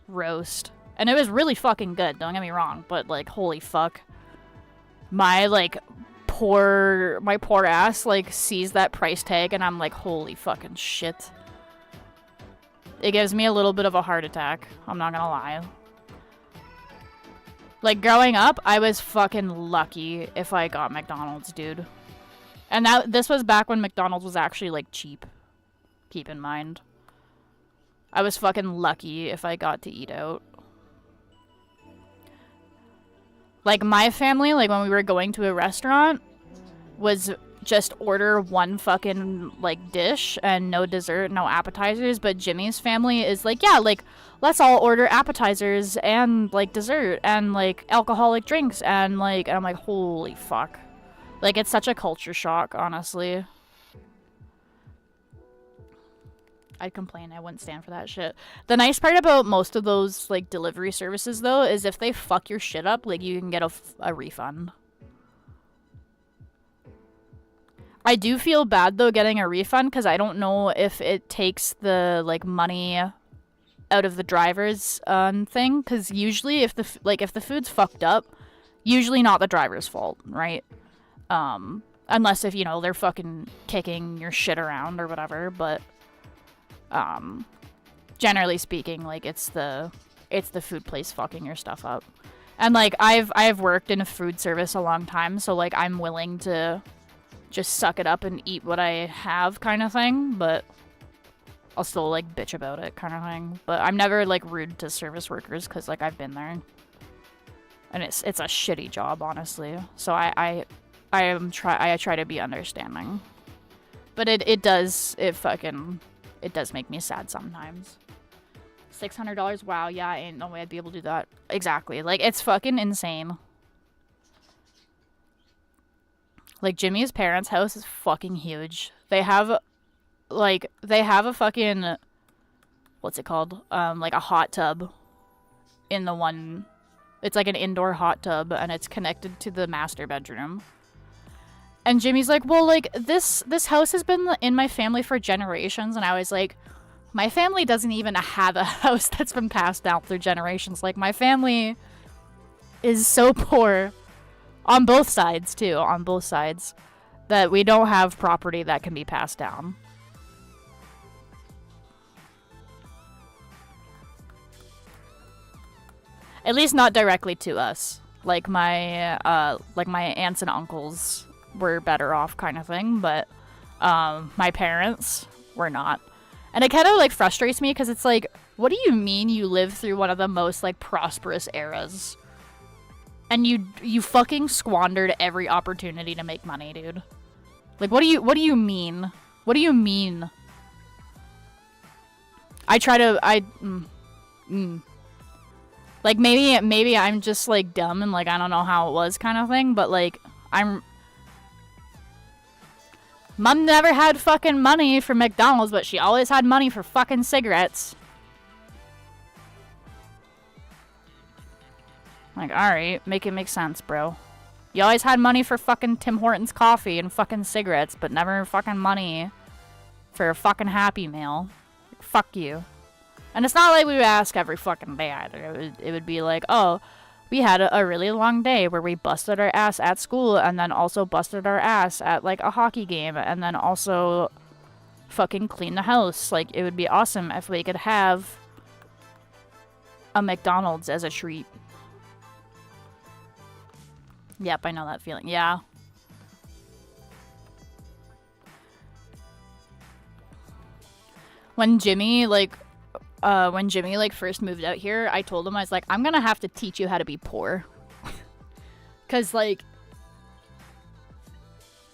roast and it was really fucking good, don't get me wrong, but like holy fuck, my poor ass like sees that price tag and I'm like holy fucking shit. It gives me a little bit of a heart attack, I'm not gonna lie. Like growing up I was fucking lucky if I got McDonald's, dude, and this was back when McDonald's was actually like cheap. Keep in mind. I was fucking lucky if I got to eat out. Like my family, like when we were going to a restaurant, was just order one fucking like dish and no dessert, no appetizers, but Jimmy's family is like, yeah, like let's all order appetizers and like dessert and like alcoholic drinks and like, and I'm like, holy fuck. Like it's such a culture shock, honestly. I'd complain. I wouldn't stand for that shit. The nice part about most of those like delivery services though is if they fuck your shit up, like you can get a refund. I do feel bad though getting a refund because I don't know if it takes the like money out of the driver's thing, because usually if the food's fucked up, usually not the driver's fault, right? Unless if you know they're fucking kicking your shit around or whatever, but generally speaking, like it's the food place fucking your stuff up. And like I've worked in a food service a long time, so like I'm willing to just suck it up and eat what I have kind of thing, but I'll still like bitch about it kind of thing. But I'm never like rude to service workers because like I've been there. And it's a shitty job, honestly. So I try to be understanding. But it does make me sad sometimes. $600? Wow, yeah, ain't no way I'd be able to do that. Exactly. Like, it's fucking insane. Like, Jimmy's parents' house is fucking huge. They have a fucking, what's it called? Like a hot tub in the one It's like an indoor hot tub, and it's connected to the master bedroom. And Jimmy's like, well, like, this house has been in my family for generations. And I was like, my family doesn't even have a house that's been passed down through generations. Like, my family is so poor on both sides, too, on both sides, that we don't have property that can be passed down. At least not directly to us. Like my aunts and uncles were better off, kind of thing, but my parents were not. And it kind of like frustrates me because it's like, what do you mean you lived through one of the most like prosperous eras? And you fucking squandered every opportunity to make money, dude. Like, what do you mean? What do you mean? Like, maybe I'm just, like, dumb and, like, I don't know how it was kind of thing, but, like, Mom never had fucking money for McDonald's, but she always had money for fucking cigarettes. Like, alright, make it make sense, bro. You always had money for fucking Tim Hortons coffee and fucking cigarettes, but never fucking money for a fucking Happy Meal. Like, fuck you. And it's not like we would ask every fucking day either. It would be like, oh, we had a really long day where we busted our ass at school and then also busted our ass at, like, a hockey game and then also fucking clean the house. Like, it would be awesome if we could have a McDonald's as a treat. Yep, I know that feeling. Yeah. When Jimmy first moved out here, I told him, I was like, I'm gonna have to teach you how to be poor. Cause, like,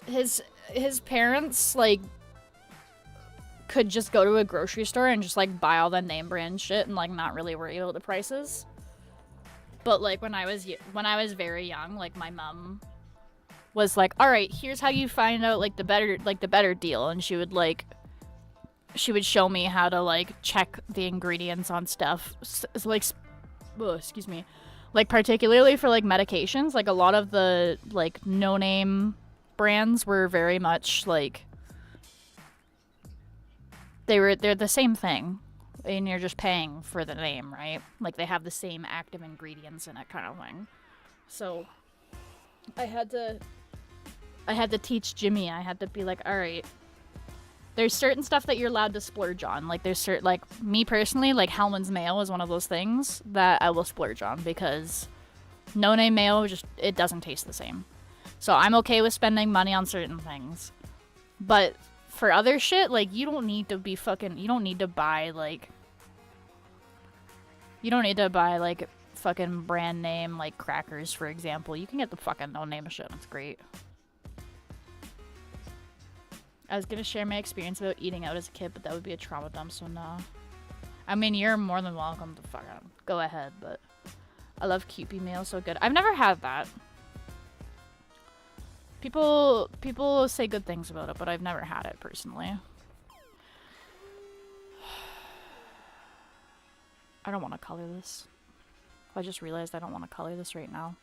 his parents, like, could just go to a grocery store and just, like, buy all the name brand shit and, like, not really worry about the prices. But, like, when I was very young, like, my mom was like, all right, here's how you find out, like, the better deal. And she would show me how to, like, check the ingredients on stuff. Like, excuse me. Like, particularly for, like, medications, like, a lot of the, like, no-name brands were very much, like, they're the same thing. And you're just paying for the name, right? Like, they have the same active ingredients in it kind of thing. So, I had to teach Jimmy. I had to be like, all right, there's certain stuff that you're allowed to splurge on. Like, there's certain, like, me personally, like, Hellman's mayo is one of those things that I will splurge on because no-name mayo just, it doesn't taste the same. So I'm okay with spending money on certain things. But for other shit, like, you don't need to buy, like, fucking brand name, like, crackers, for example. You can get the fucking no-name shit. It's great. I was gonna share my experience about eating out as a kid, but that would be a trauma dump, so no. I mean, you're more than welcome to fucking go ahead, but I love Kewpie meal, so good. I've never had that. People say good things about it, but I've never had it personally. I don't want to color this. I just realized I don't want to color this right now.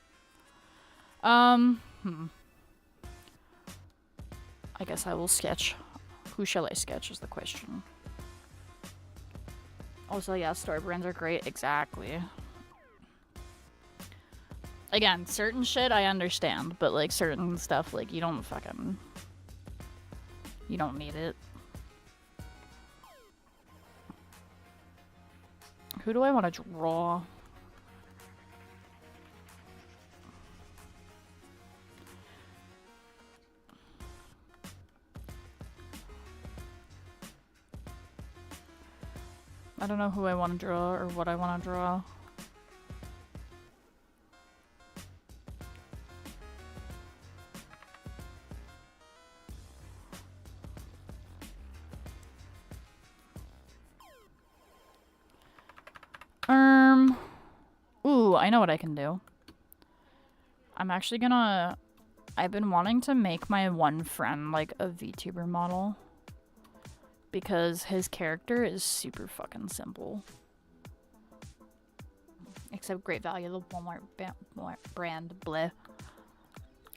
I guess I will sketch. Who shall I sketch is the question. Also, yeah, store brands are great. Exactly. Again, certain shit I understand, but, like, certain stuff, like, you don't need it. Who do I want to draw? I don't know who I want to draw or what I want to draw. Ooh, I know what I can do. I'm actually gonna... I've been wanting to make my one friend, like, a VTuber model. Because his character is super fucking simple. Except Great Value, the Walmart brand, bleh.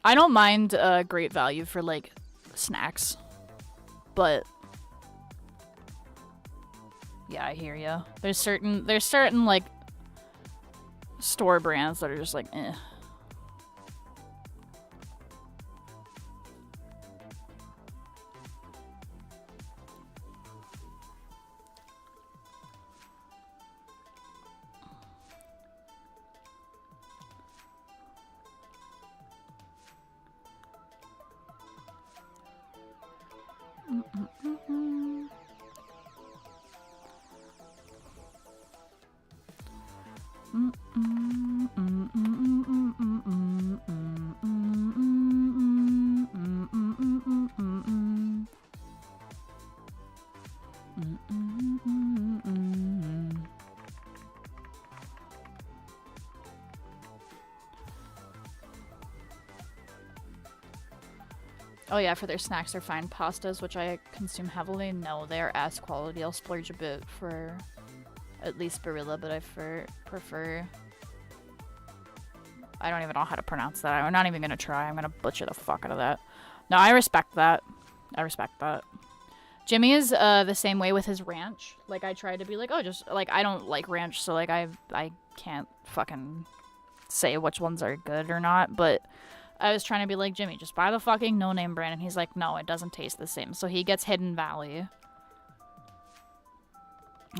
I don't mind Great Value for like snacks, but yeah, I hear ya. There's certain like store brands that are just like eh. Oh yeah, for their snacks they're fine. Pastas, which I consume heavily, no, they're ass quality. I'll splurge a bit for at least Barilla, but I prefer... I don't even know how to pronounce that. I'm not even gonna try. I'm gonna butcher the fuck out of that. No, I respect that. I respect that. Jimmy is the same way with his ranch. Like, I try to be like, oh, just, like, I don't like ranch, so, like, I can't fucking say which ones are good or not, but I was trying to be like, Jimmy, just buy the fucking no-name brand, and he's like, no, it doesn't taste the same, so he gets Hidden Valley.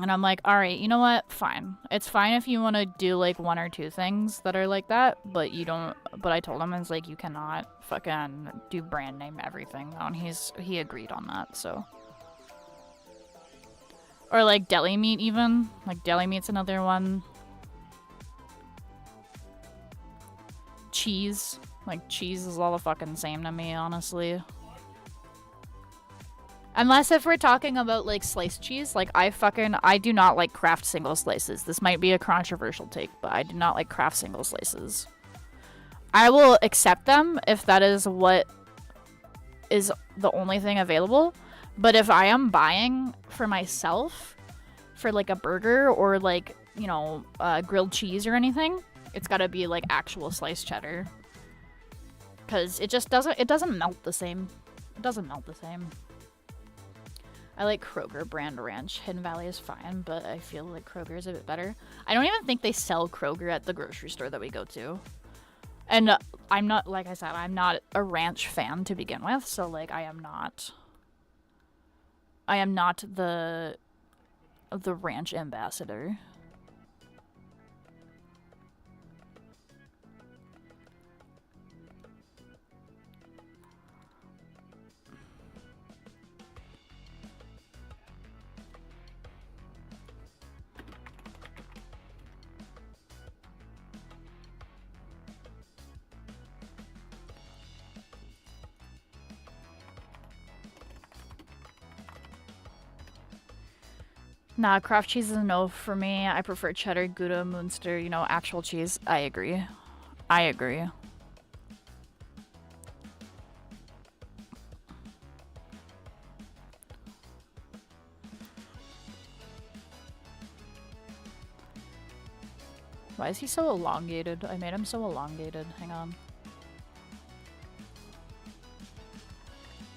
And I'm like, alright, you know what? Fine. It's fine if you want to do, like, one or two things that are like that, but you don't... But I told him, I was like, you cannot fucking do brand name everything, though, and he agreed on that, so... Or, like, deli meat, even. Like, deli meat's another one. Cheese. Like, cheese is all the fucking same to me, honestly. Unless if we're talking about, like, sliced cheese. Like, I do not like Kraft single slices. This might be a controversial take, but I do not like Kraft single slices. I will accept them if that is what is the only thing available. But if I am buying for myself, for, like, a burger or, like, you know, grilled cheese or anything, it's gotta be, like, actual sliced cheddar. Because it just doesn't melt the same. It doesn't melt the same. I like Kroger brand ranch. Hidden Valley is fine, but I feel like Kroger is a bit better. I don't even think they sell Kroger at the grocery store that we go to. And I'm not, like I said, I'm not a ranch fan to begin with, so, like, I am not the ranch ambassador. Nah, Kraft cheese is a no for me. I prefer cheddar, Gouda, Munster, you know, actual cheese. I agree. I agree. Why is he so elongated? I made him so elongated. Hang on.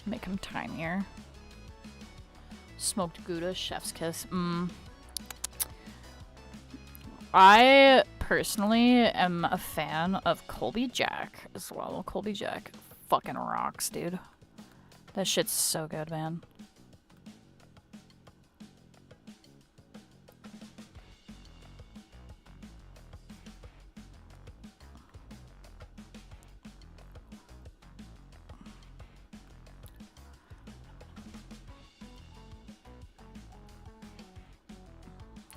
Make him tinier. Smoked Gouda, chef's kiss. I personally am a fan of Colby Jack as well. Colby Jack fucking rocks, dude. That shit's so good, man.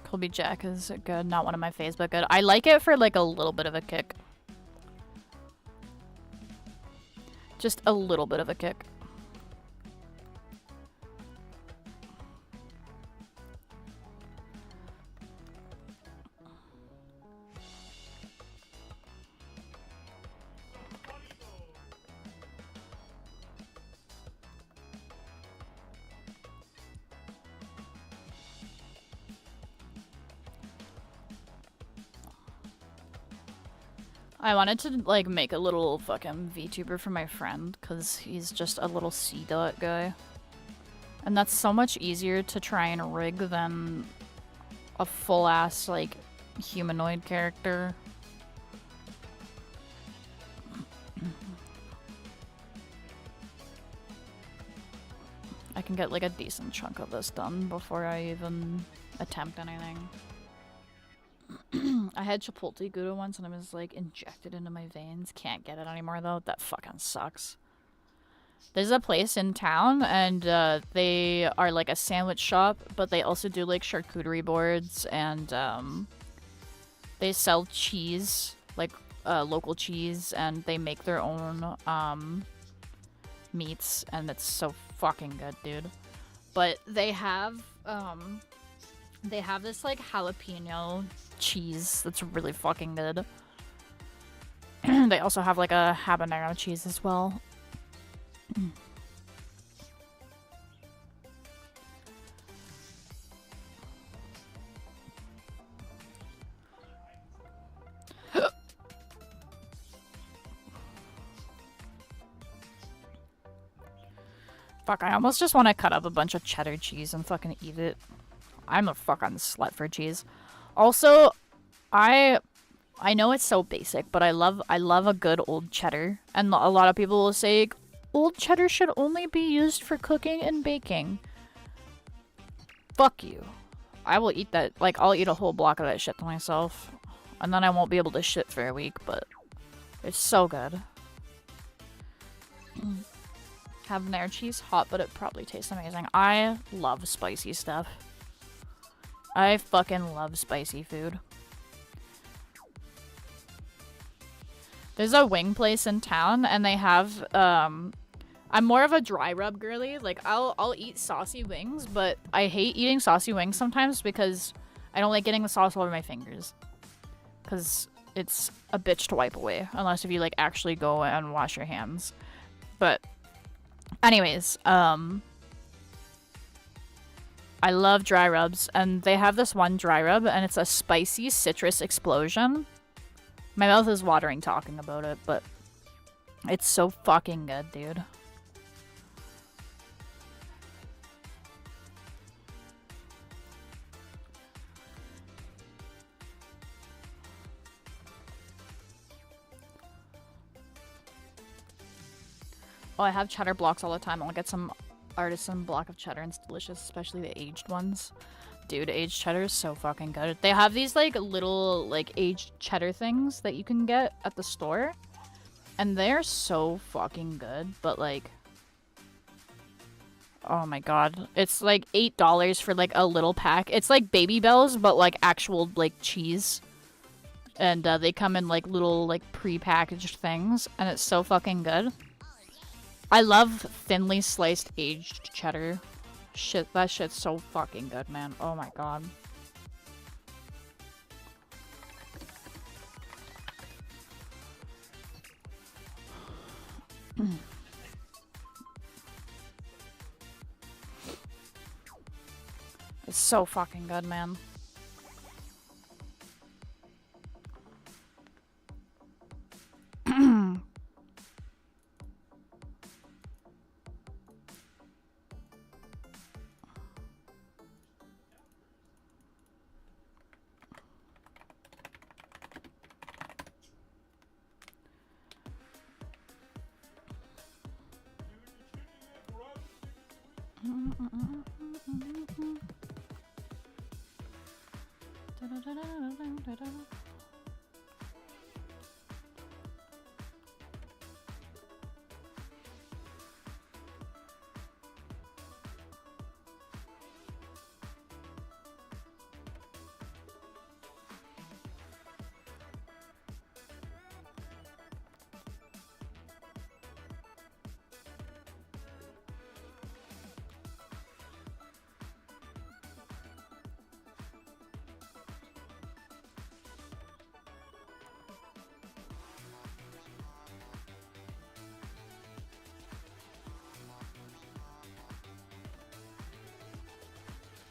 Colby Jack is good. Not one of my faves, but good. I like it for like a little bit of a kick. Just a little bit of a kick. I wanted to, like, make a little fucking VTuber for my friend, because he's just a little C-dot guy. And that's so much easier to try and rig than a full-ass, like, humanoid character. I can get, like, a decent chunk of this done before I even attempt anything. I had Chipotle Gouda once and it was, like, injected into my veins. Can't get it anymore, though. That fucking sucks. There's a place in town, and they are, like, a sandwich shop, but they also do, like, charcuterie boards, and they sell cheese, like, local cheese, and they make their own meats, and it's so fucking good, dude. But they have this, like, jalapeno cheese that's really fucking good. They also have, like, a habanero cheese as well. Fuck, I almost just want to cut up a bunch of cheddar cheese and fucking eat it. I'm a fucking slut for cheese. Also, I know it's so basic, but I love a good old cheddar. And a lot of people will say old cheddar should only be used for cooking and baking. Fuck you. I will eat that. Like, I'll eat a whole block of that shit to myself. And then I won't be able to shit for a week, but it's so good. Habanero cheese, hot, but it probably tastes amazing. I love spicy stuff. I fucking love spicy food. There's a wing place in town, and they have, I'm more of a dry rub girly. Like, I'll eat saucy wings, but I hate eating saucy wings sometimes because I don't like getting the sauce all over my fingers. Because it's a bitch to wipe away, unless if you, like, actually go and wash your hands. But anyways, I love dry rubs, and they have this one dry rub, and it's a spicy citrus explosion. My mouth is watering talking about it, but it's so fucking good, dude. Oh, I have cheddar blocks all the time. I'll get some artisan block of cheddar, and it's delicious, especially the aged ones. Dude, aged cheddar is so fucking good. They have these, like, little, like, aged cheddar things that you can get at the store. And they're so fucking good, but, like, oh my god. It's, like, $8 for, like, a little pack. It's like Baby Bells, but, like, actual, like, cheese. And they come in, like, little, like, pre-packaged things. And it's so fucking good. I love thinly sliced aged cheddar. Shit, that shit's so fucking good, man. Oh my god. It's so fucking good, man.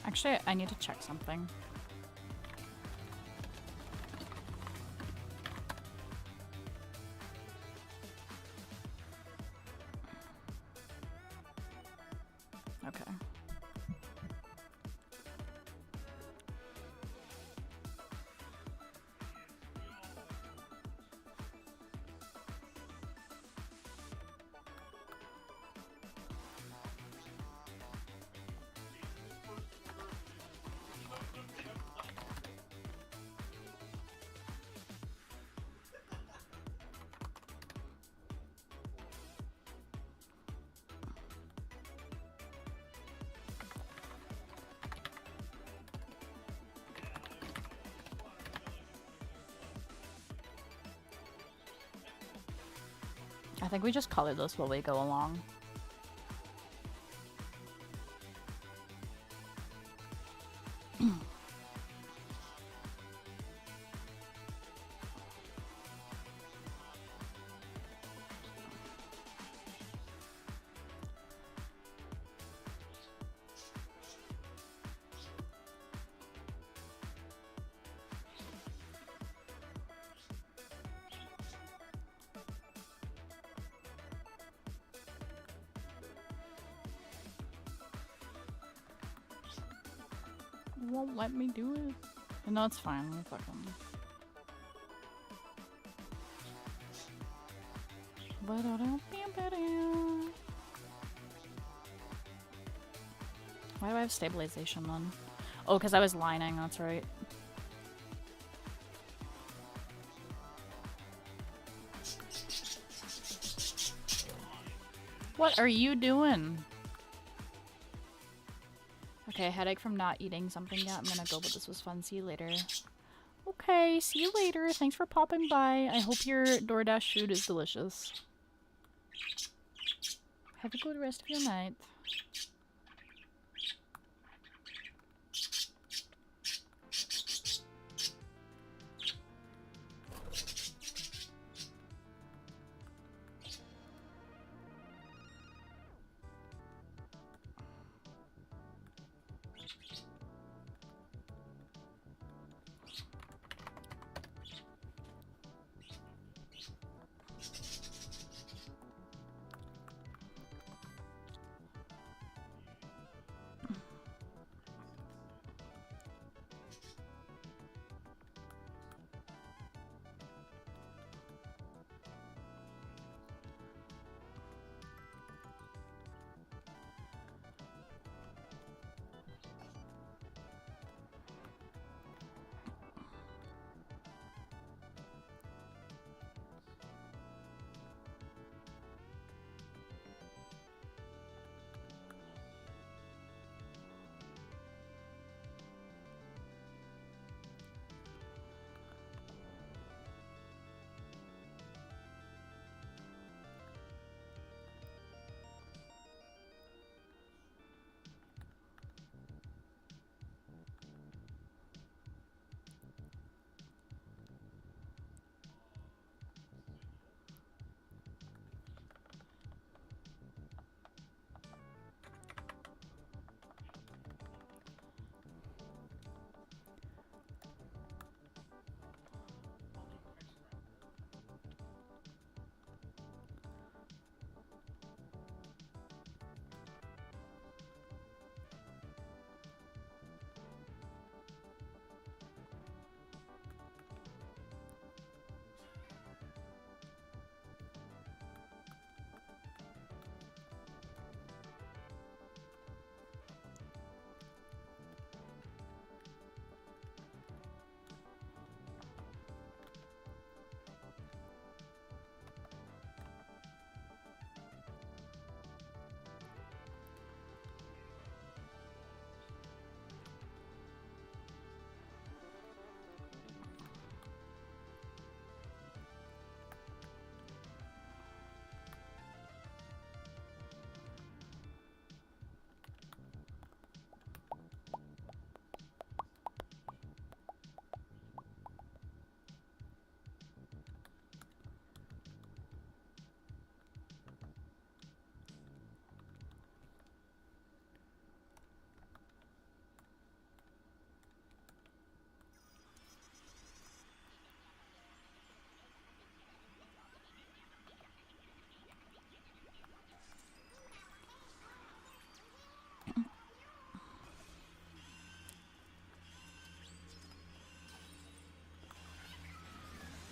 Actually, I need to check something. I think we just color this while we go along. Won't let me do it. No, it's fine. We fucking. Why do I have stabilization on? Oh, because I was lining. That's right. What are you doing? Okay, headache from not eating something yet. I'm gonna go, but this was fun. See you later. Okay, see you later. Thanks for popping by. I hope your DoorDash food is delicious. Have a good rest of your night.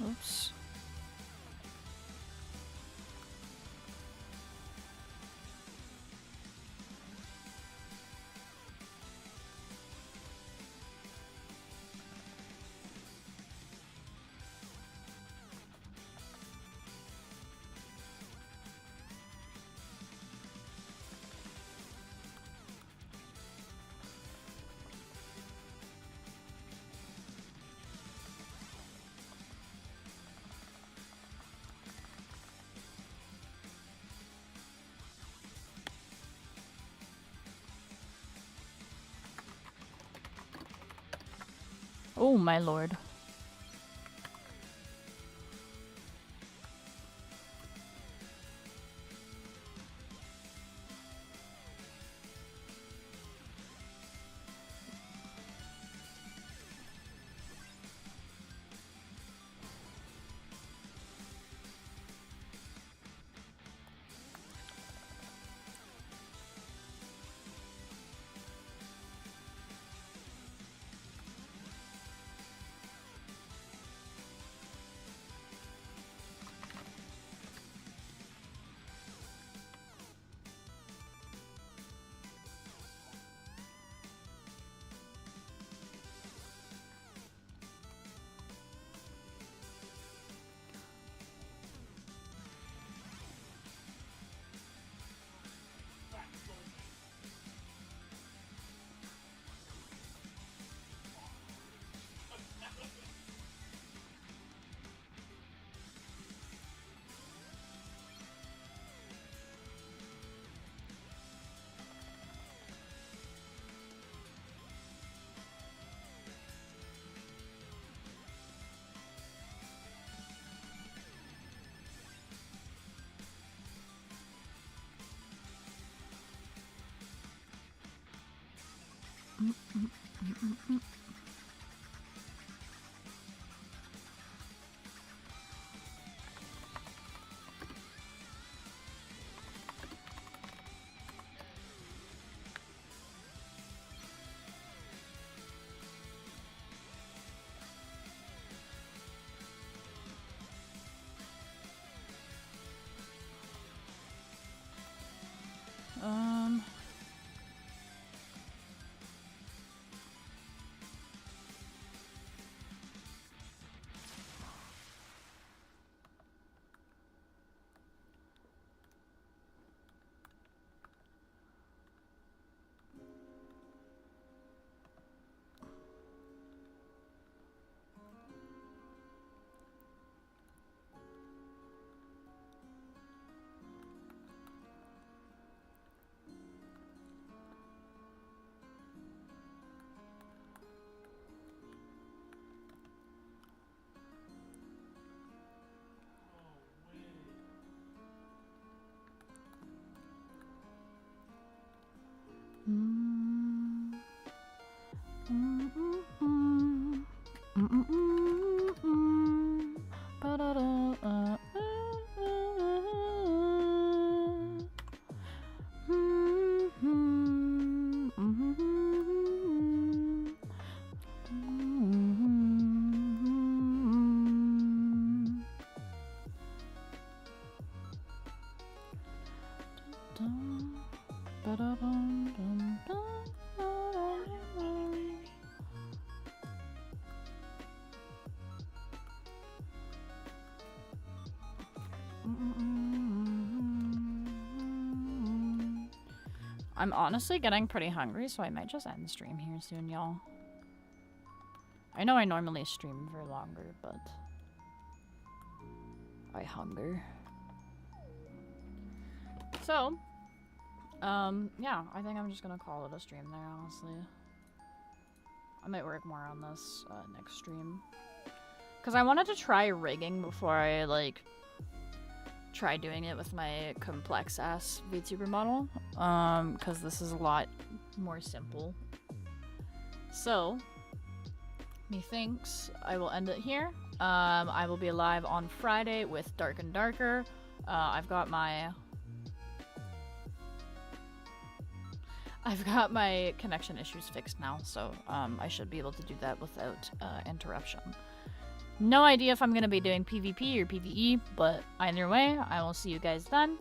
Oops. Oh, my lord. I'm honestly getting pretty hungry, so I might just end the stream here soon, y'all. I know I normally stream for longer, but I hunger. So, yeah, I think I'm just gonna call it a stream there, honestly. I might work more on this next stream. Because I wanted to try rigging before I, like, try doing it with my complex-ass VTuber model. Because this is a lot more simple. So, methinks I will end it here. I will be live on Friday with Dark and Darker. I've got my connection issues fixed now, so I should be able to do that without interruption. No idea if I'm going to be doing PvP or PvE, but either way, I will see you guys then.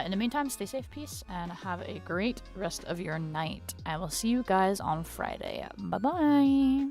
In the meantime, stay safe, peace, and have a great rest of your night. I will see you guys on Friday. Bye-bye!